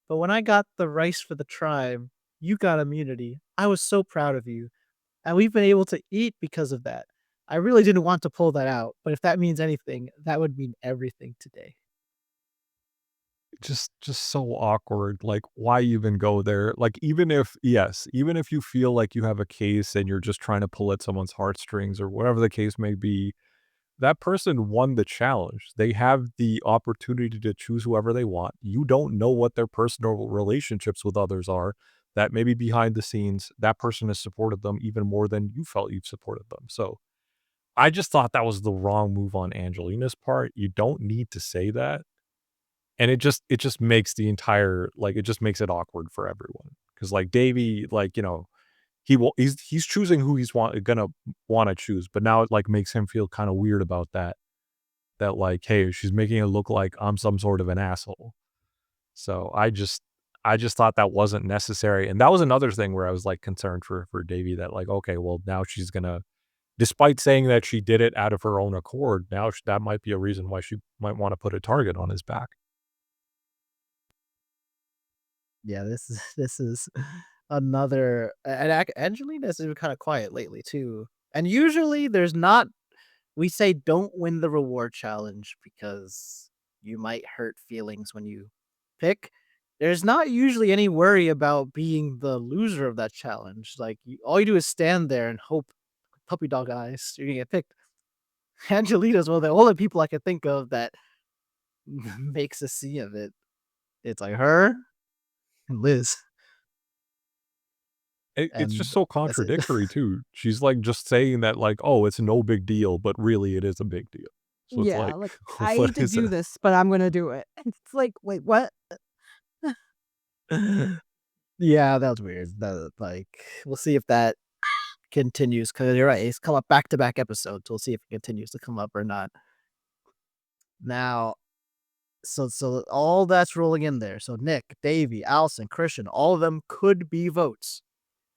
but when I got the rice for the tribe, you got immunity. I was so proud of you, and we've been able to eat because of that. I really didn't want to pull that out, but if that means anything, that would mean everything today. just so awkward, like, why even go there? Like, even if you feel like you have a case and you're just trying to pull at someone's heartstrings or whatever the case may be, that person won the challenge. They have the opportunity to choose whoever they want. You don't know what their personal relationships with others are. That maybe behind the scenes, that person has supported them even more than you felt you've supported them. So I just thought that was the wrong move on Angelina's part. You don't need to say that. And it just makes the entire it just makes it awkward for everyone. Because like Davey, he's choosing who gonna wanna choose, but now it, makes him feel kinda weird about that. That, like, "Hey, she's making it look like I'm some sort of an asshole." So, I just thought that wasn't necessary, and that was another thing where I was, like, concerned for Davy that, like, okay, well, now she's gonna despite saying that she did it out of her own accord, now that might be a reason why she might wanna put a target on his back. Yeah, this is another and Angelina's been kinda quiet lately too, and usually there's not we say don't win the reward challenge because you might hurt feelings when you pick. There's not usually any worry about being the loser of that challenge, like, all you do is stand there and hope, puppy dog eyes, you're gonna get picked. Angelina's one of the only people I can think of that makes a scene of it. It's like her and Liz, It's and just so that's it. contradictory too. She's, like, just saying that, like, "Oh, it's no big deal," but really it is a big deal. So it's Yeah, like, like, "I what hate to is do it? this, but I'm gonna do it." And it's like, "Wait, what?" Yeah, that was weird. That, like, we'll see if that continues, because you're right, it's come up back-to-back episodes, we'll see if it continues to come up or not. Now, so all that's rolling in there, so Nick, Davey, Allison, Christian, all of them could be votes,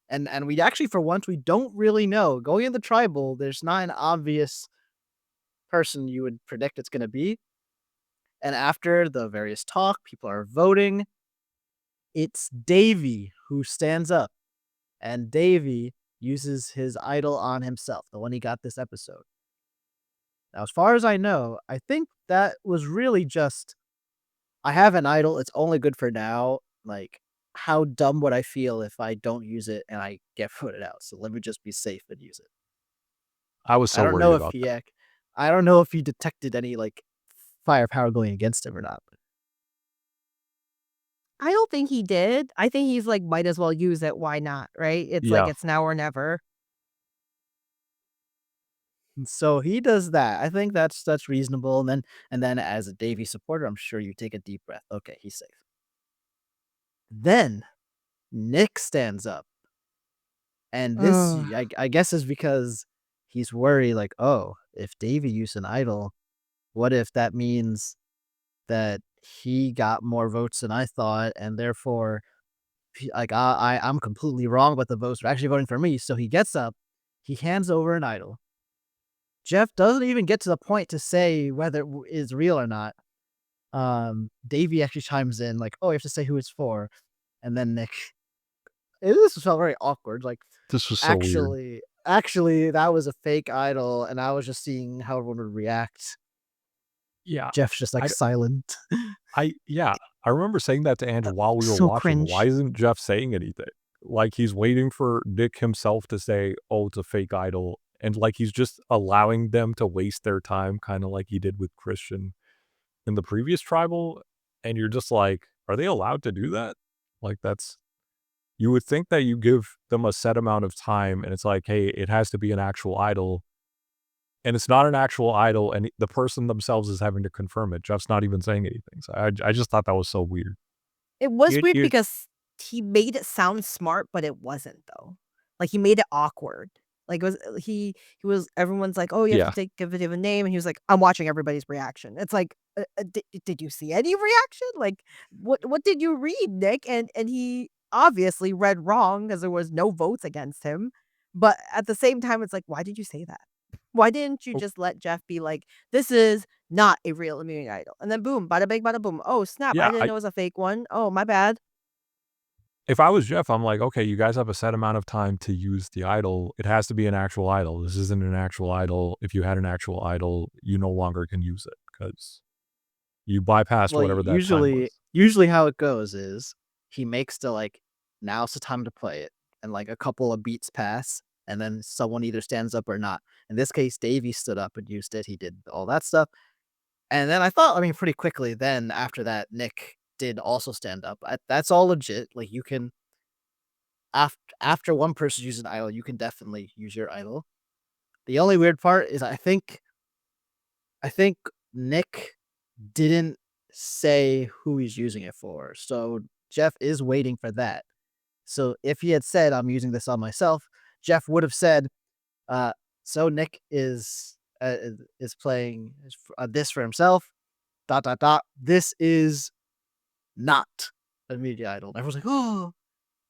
and we actually, for once, we don't really know. Going in the tribal, there's not an obvious person you would predict it's gonna be, and after the various talk, people are voting, it's Davey who stands up, and Davey uses his idol on himself, the one he got this episode. Now, as far as I know, I think that was really just, I have an idol, it's only good for now. Like, how dumb would I feel if I don't use it and I get voted out? So let me just be safe and use it. I was I so don't worried know if about he, that. I don't know if he detected any like firepower going against him or not. I don't think he did. I think he's like, "Might as well use it, why not?" Right? It's like, Yeah, it's now or never. And so he does that. I think that's reasonable. And then as a Davy supporter, I'm sure you take a deep breath. Okay, he's safe. Then Nick stands up. And this, Ugh. I guess, is because he's worried, like, oh, if Davy used an idol, what if that means that he got more votes than I thought, and therefore, like, I'm completely wrong, but the votes are actually voting for me. So he gets up, he hands over an idol. Jeff doesn't even get to the point to say whether is real or not. Davy actually chimes in, like, oh, you have to say who it's for, and then Nick. This felt very awkward. Like, this was so weird. actually, that was a fake idol, and I was just seeing how everyone would react. Yeah, Jeff's just, like, I silent. yeah, I remember saying that to Ange while we were So watching. Why cringe. isn't Jeff saying anything? Like, he's waiting for Nick himself to say, "Oh, it's a fake idol," and, like, he's just allowing them to waste their time, kinda like he did with Christian in the previous tribal, and you're just like, "Are they allowed to do that?" Like, that's you would think that you give them a set amount of time, and it's like, "Hey, it has to be an actual idol," and it's not an actual idol, and the person themselves is having to confirm it. Jeff's not even saying anything, so I just thought that was so weird. It was You weird you because he made it sound smart, but it wasn't though. Like, he made it awkward. Like, it was he was everyone's like, "Oh, you have to yeah. give it a name," and he was like, "I'm watching everybody's reaction." It's like, did you see any reaction? Like, what did you read, Nick?" And he obviously read wrong because there was no votes against him, but at the same time, it's like, "Why did you say that? Why didn't you Oh, just let Jeff be like, 'This is not a real immunity idol,' and then boom, bada bing, bada boom. Oh, snap, I yeah, didn't know it was a fake one. Oh, my bad." if I was Jeff, I'm like, "Okay, you guys have a set amount of time to use the idol. It has to be an actual idol. This isn't an actual idol. If you had an actual idol, you no longer can use it because you bypassed Well, whatever that time was." usually how it goes is he makes the, like, "Now's the time to play it," and, like, a couple of beats pass, and then someone either stands up or not. In this case, Davey stood up and used it, he did all that stuff, and then I mean, pretty quickly then after that, Nick did also stand up. That's all legit, like, you can after one person uses an idol, you can definitely use your idol. The only weird part is I think Nick didn't say who he's using it for, so Jeff is waiting for that. So if he had said, "I'm using this on myself," Jeff would have said, uh, "So Nick is playing this for himself, dot, dot, dot. This is not a media idol. And everyone's like, oh,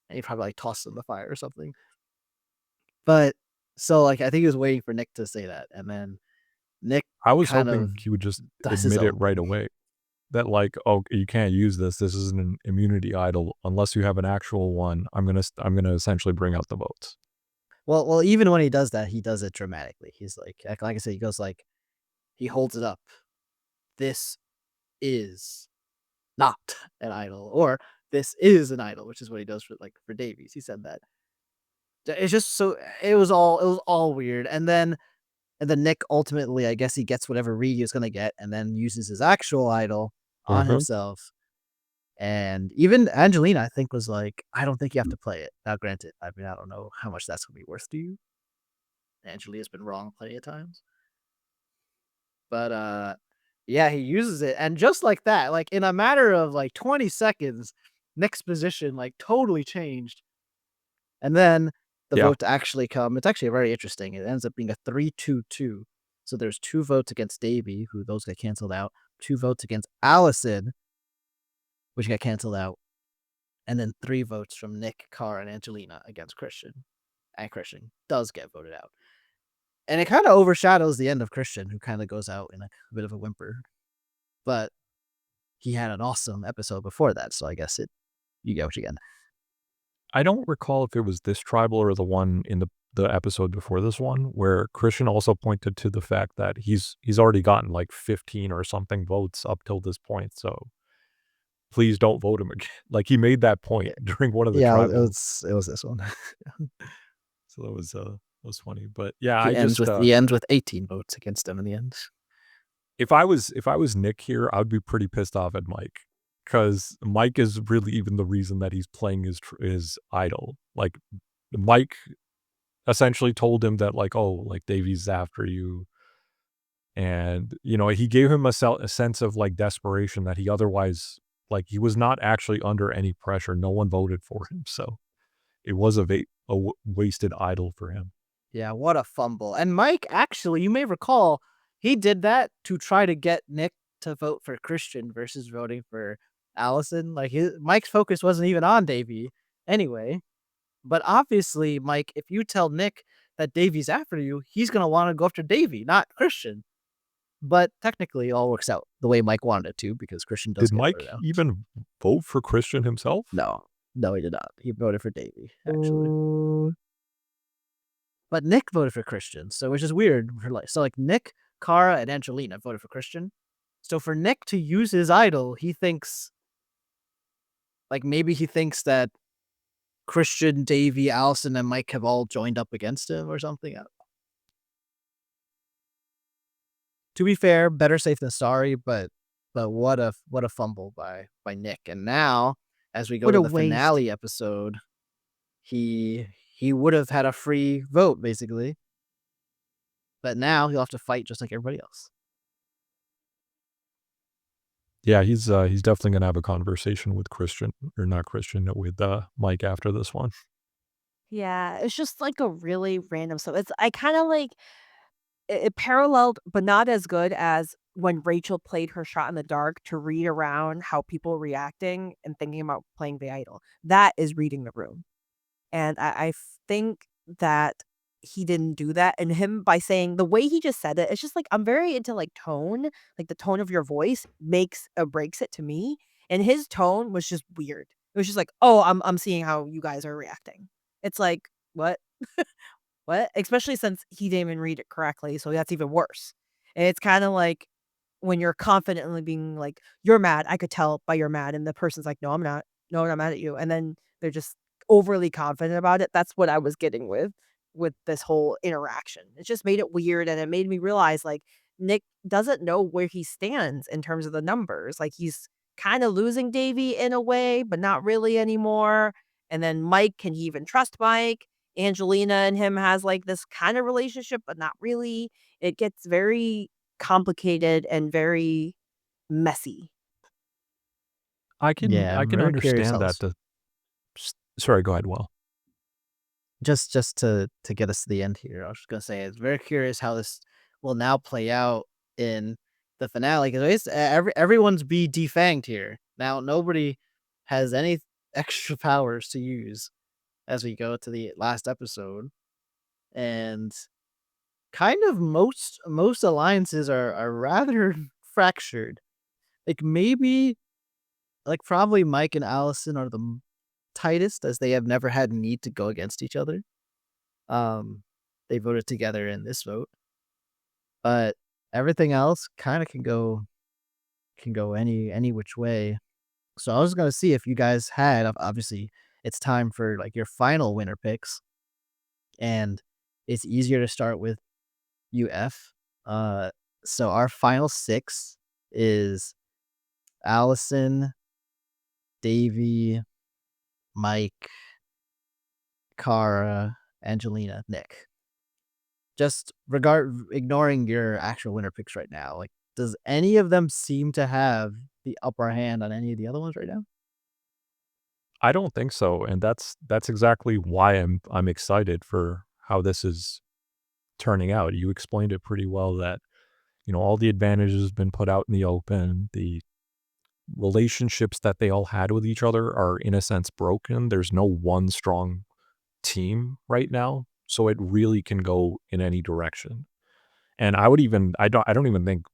and he probably like tossed it in the fire or something. But so like I think he was waiting for Nick to say that, and then Nick I was kind of hoping he would just does his admit it own right thing. away. That like, "Oh, you can't use this. This isn't an immunity idol unless you have an actual one. I'm gonna essentially bring out the votes." Well, even when he does that, he does it dramatically. He's like I said, he goes like he holds it up. This is not an idol, or this is an idol, which is what he does for Davies. He said that. It's just so it was all weird, and then Nick ultimately, I guess he gets whatever read he was gonna get, and then uses his actual idol on Mhm. himself. And even Angelina, I think, was like, "I don't think you have to play it." Now, granted, I mean, I don't know how much that's gonna be worth to you. Angelina's been wrong plenty of times, but yeah, he uses it, and just like that, like in a matter of like 20 seconds, Nick's position like totally changed. And then the Yeah. votes actually come. It's actually very interesting. It ends up being a 3-2-2. So there's 2 votes against Davy, who those get canceled out, 2 votes against Allison, which got canceled out, and then 3 votes from Nick, Cara, and Angelina against Christian. And Christian does get voted out. And it kind of overshadows the end of Christian, who kind of goes out in a bit of a whimper. But he had an awesome episode before that, so I guess you get what you get. I don't recall if it was this tribal or the one in the episode before this one, where Christian also pointed to the fact that he's already gotten, like, 15 or something votes up till this point, so please don't vote him again. Like, he made that point Yeah, during one of the yeah, it tribal, was this one. so that was funny, but yeah, he I ends just, with he ends with 18 votes against him in the end. if I was Nick here, I would be pretty pissed off at Mike, because Mike is really even the reason that he's playing his idol. Like, Mike essentially told him that, like, "Oh, like, Davey's after you," and, he gave him a sense of, like, desperation that he otherwise, like, he was not actually under any pressure. No one voted for him, so it was a wasted idol for him. Yeah, what a fumble. And Mike, actually, you may recall, he did that to try to get Nick to vote for Christian versus voting for Allison. Like Mike's focus wasn't even on Davey anyway. But obviously, Mike, if you tell Nick that Davey's after you, he's gonna want to go after Davey, not Christian. But technically, it all works out the way Mike wanted it to because Christian does Did get voted Mike out. even vote for Christian himself? No, no, he did not. He voted for Davey, actually. Ooh. But Nick voted for Christian, so which is weird. So like Nick, Cara, and Angelina voted for Christian. So for Nick to use his idol, he thinks like maybe he thinks that Christian, Davey, Allison, and Mike have all joined up against him or something. I don't know. To be fair, better safe than sorry, but what a fumble by Nick. And now, as we go What to a the waste. finale episode, he would have had a free vote basically, but now he'll have to fight just like everybody else. Yeah, he's definitely gonna have a conversation with Christian, or not Christian, with, Mike after this one. Yeah, it's just like a really random stuff. It's I kind of like it paralleled, but not as good as when Rachel played her shot in the dark to read around how people were reacting and thinking about playing the idol. That is reading the room. And I think that he didn't do that, and him by saying the way he just said it, it's just like, I'm very into, like, tone, like, the tone of your voice makes or breaks it to me, and his tone was just weird. It was just like, "Oh, I'm seeing how you guys are reacting." It's like, "What? What?" Especially since he didn't even read it correctly, so that's even worse. And it's kinda like when you're confidently being like, "You're mad, I could tell by you're mad," and the person's like, "No, I'm not. No, I'm not mad at you," and then they're just overly confident about it. That's what I was getting with this whole interaction. It just made it weird, and it made me realize, like, Nick doesn't know where he stands in terms of the numbers. Like, he's kinda losing Davy in a way, but not really anymore, and then Mike, can he even trust Mike? Angelina and him has, like, this kinda relationship, but not really. It gets very complicated and very messy. I can Yeah, I I'm can very curious understand how that this the sorry, go ahead, Well. just to get us to the end here. I was just gonna say it's very curious how this will now play out in the finale because everyone's be defanged here now. Nobody has any extra powers to use as we go to the last episode. And kind of most alliances are rather fractured. Like maybe like probably Mike and Allison are the tightest as they have never had need to go against each other. They voted together in this vote, but everything else kind of can go any which way. So I was gonna see if you guys had obviously it's time for like your final winner picks, and it's easier to start with UF. Uh, so our final six is Allison, Davy, Mike, Cara, Angelina, Nick. Just ignoring your actual winner picks right now. Like, does any of them seem to have the upper hand on any of the other ones right now? I don't think so, and that's exactly why I'm excited for how this is turning out. You explained it pretty well that, all the advantages have been put out in the open. The relationships that they all had with each other are in a sense broken. There's no one strong team right now, so it really can go in any direction. And I don't even think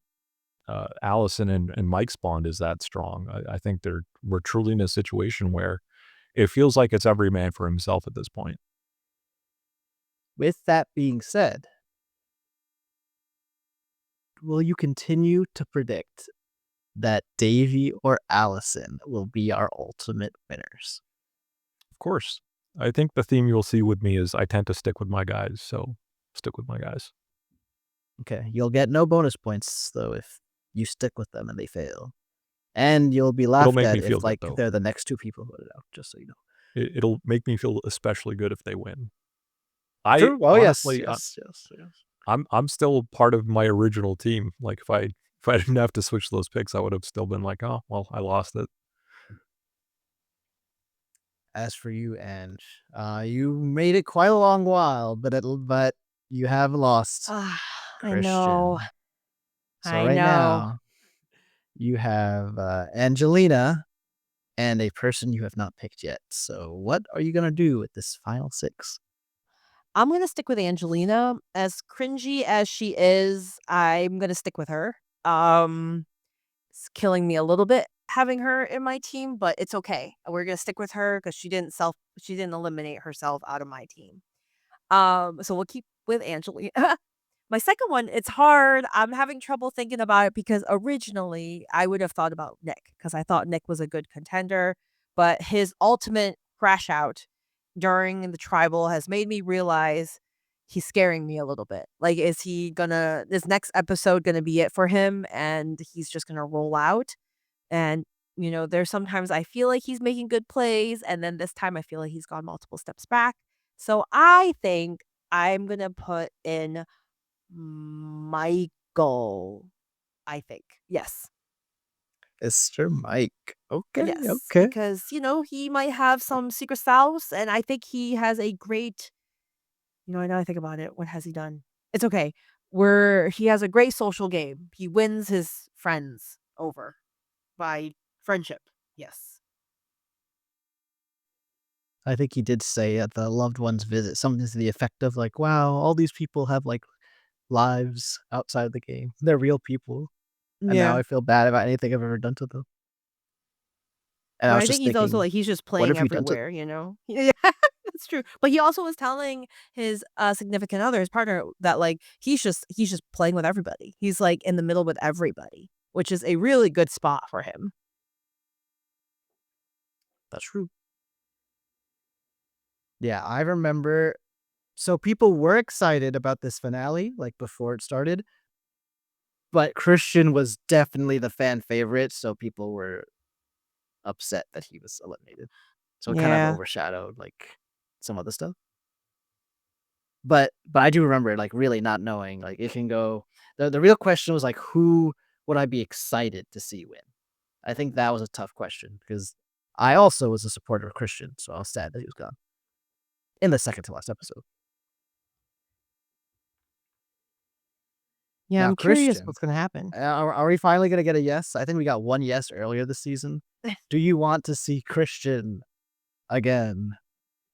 Allison and Mike's bond is that strong. I think we're truly in a situation where it feels like it's every man for himself at this point. With that being said, will you continue to predict that Davy or Allison will be our ultimate winners? Of course. I think the theme you'll see with me is I tend to stick with my guys, so stick with my guys. Okay, you'll get no bonus points though if you stick with them and they fail. And you'll be It'll laughed make at me feel if good like though. they're the next two people voted out, just so you know. It'll make me feel especially good if they win. I True. Oh yes, honestly, yes. I'm still part of my original team. Like if I didn't have to switch those picks, I would have still been like, oh well, I lost it. As for you, Ange, you made it quite a long while, but you have lost Ah, I know. Christian. So I right know. now you have Angelina and a person you have not picked yet. So what are you gonna do with this final six? I'm gonna stick with Angelina. As cringy as she is, I'm gonna stick with her. It's killing me a little bit having her in my team, but it's okay. We're gonna stick with her because she didn't eliminate herself out of my team. So we'll keep with Angelina. My second one, it's hard. I'm having trouble thinking about it because originally I would have thought about Nick because I thought Nick was a good contender, but his ultimate crash out during the tribal has made me realize he's scaring me a little bit. Like, this next episode gonna be it for him and he's just gonna roll out? And, there's sometimes I feel like he's making good plays, and then this time I feel like he's gone multiple steps back. So I think I'm gonna put in Michael, I think. Yes. Mr. Mike. Okay, Yes, okay. because, he might have some secret sauce, and I think he has a great now I think about it, what has he done? It's okay. Where he has a great social game. He wins his friends over by friendship. Yes. I think he did say at the loved one's visit something to the effect of like, "Wow, all these people have like lives outside the game. They're real people, and now Yeah. I feel bad about anything I've ever done to them." And I But was I think just he's also thinking, like he's just what playing have you done to? everywhere, you know? Yeah, that's true. But he also was telling his significant other, his partner, that like he's just playing with everybody. He's like in the middle with everybody, which is a really good spot for him. That's true. Yeah, I remember. So people were excited about this finale, like before it started, but Christian was definitely the fan favorite, so people were upset that he was eliminated. So it kind of Yeah. overshadowed like some other stuff. But I do remember like really not knowing like it can go. The real question was like who would I be excited to see win? I think that was a tough question because I also was a supporter of Christian, so I was sad that he was gone in the second to last episode. Yeah, Now, I'm curious Christian, what's gonna happen. are we finally gonna get a yes? I think we got one yes earlier this season. Do you want to see Christian again?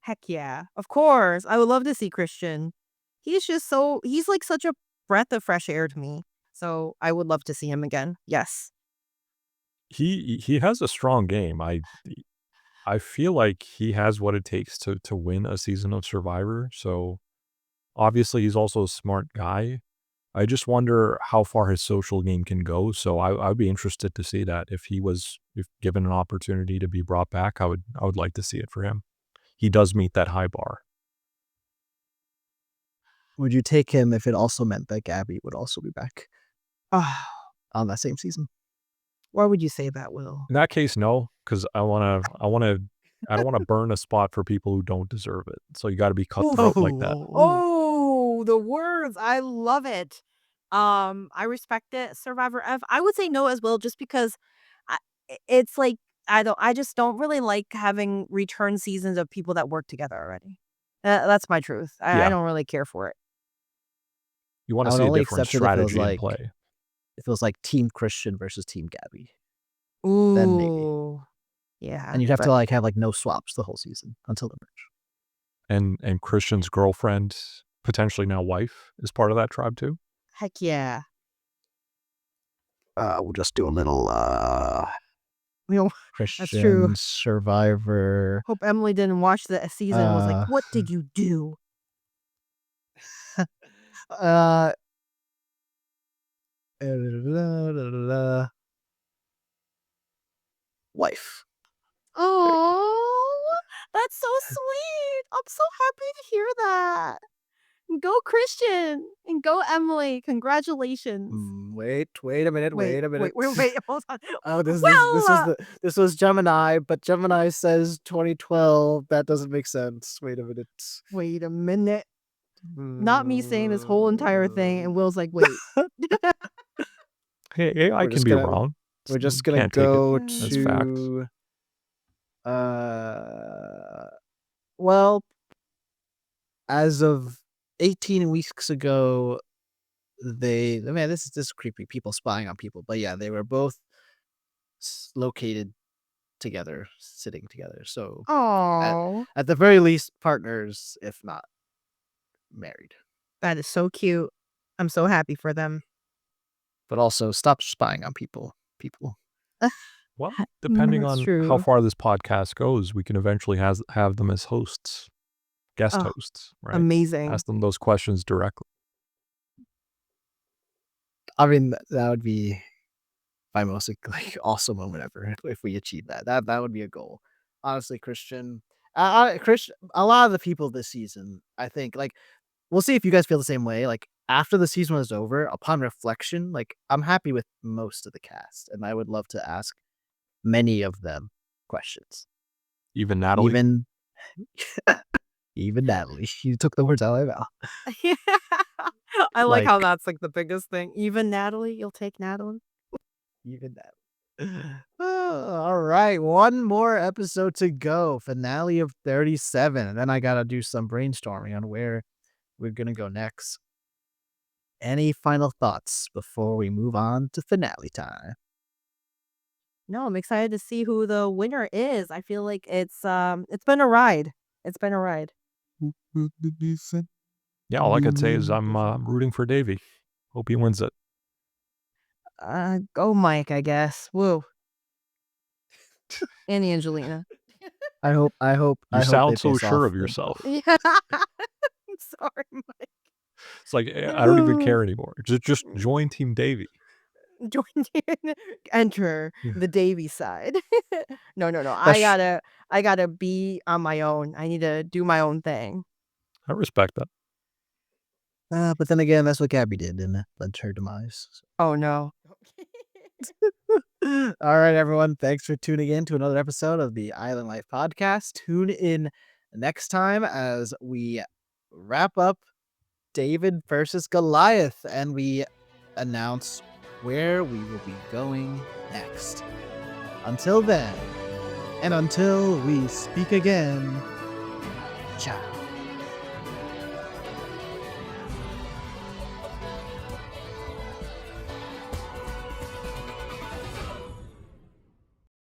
Heck yeah. Of course. I would love to see Christian. He's like such a breath of fresh air to me. So I would love to see him again. Yes. He has a strong game. I feel like he has what it takes to win a season of Survivor. So obviously he's also a smart guy. I just wonder how far his social game can go. So I'd be interested to see that if given an opportunity to be brought back, I would like to see it for him. He does meet that high bar. Would you take him if it also meant that Gabby would also be back Oh, on that same season? why would you say that, Will? In that case, no, because I don't want to burn a spot for people who don't deserve it. So you got to be cutthroat like that. Oh, the words. I love it. I respect it. Survivor F. I would say no as well, just because it's like I just don't really like having return seasons of people that work together already. That's my truth. I Yeah, don't really care for it. you want I to would see a only different accept it if strategy in play. it was like Team Christian versus Team Gabby. Then maybe. Ooh. Yeah. And you'd have but to like have like no swaps the whole season until the merge. And Christian's girlfriend, potentially now wife, is part of that tribe too. heck yeah. We'll just do a little You know, Christian that's true. Survivor. Hope Emily didn't watch the season and was like, what did you do? Uh wife. Oh, that's so sweet. I'm so happy to hear that. Go Christian and go Emily. Congratulations. Wait a minute. Wait, hold on. Oh, Well, this was Gemini, but Gemini says 2012. That doesn't make sense. Wait a minute. wait a minute. Not me saying this whole entire thing, and Will's like, wait. Hey, I can be wrong. We're just gonna Can't take it go as fact. to well, as of 18 weeks ago, this is creepy. People spying on people, but yeah, they were both located together, sitting together. So Oh, at the very least, partners, if not married. that is so cute. I'm so happy for them. But also, stop spying on people. Well, depending That's on how true. far this podcast goes, we can eventually have them as hosts, guest Oh, hosts, right? amazing. Ask them those questions directly. I mean, that would be my most like awesome moment ever if we achieve that. That would be a goal. Honestly, Christian, Christian, a lot of the people this season, I think, like, we'll see if you guys feel the same way. Like after the season was over, upon reflection, like I'm happy with most of the cast, and I would love to ask many of them questions. Even Natalie. Even Natalie. You took the words out of my mouth. I like how Like- that's like the biggest thing. Even Natalie, you'll take Natalie. Even that. All right, one more episode to go. Finale of 37. And then I gotta do some brainstorming on where we're gonna go next. Any final thoughts before we move on to finale time? No, I'm excited to see who the winner is. I feel like it's been a ride. It's been a ride. Yeah, all I could say is I'm rooting for Davey. Hope he wins it. Go Mike, I guess. Woo. And Angelina. I hope You they sound so face sure off of yourself. Yeah. I'm sorry, Mike. It's like I don't even care anymore. Just join Team Davey. Join in, enter the Davy side. No. That's- I gotta be on my own. I need to do my own thing. I respect that. But then again, that's what Gabby did, and it led to her demise. Oh no. All right, everyone. Thanks for tuning in to another episode of the Island Life Podcast. Tune in next time as we wrap up David versus Goliath and we announce where we will be going next. Until then, and until we speak again, ciao.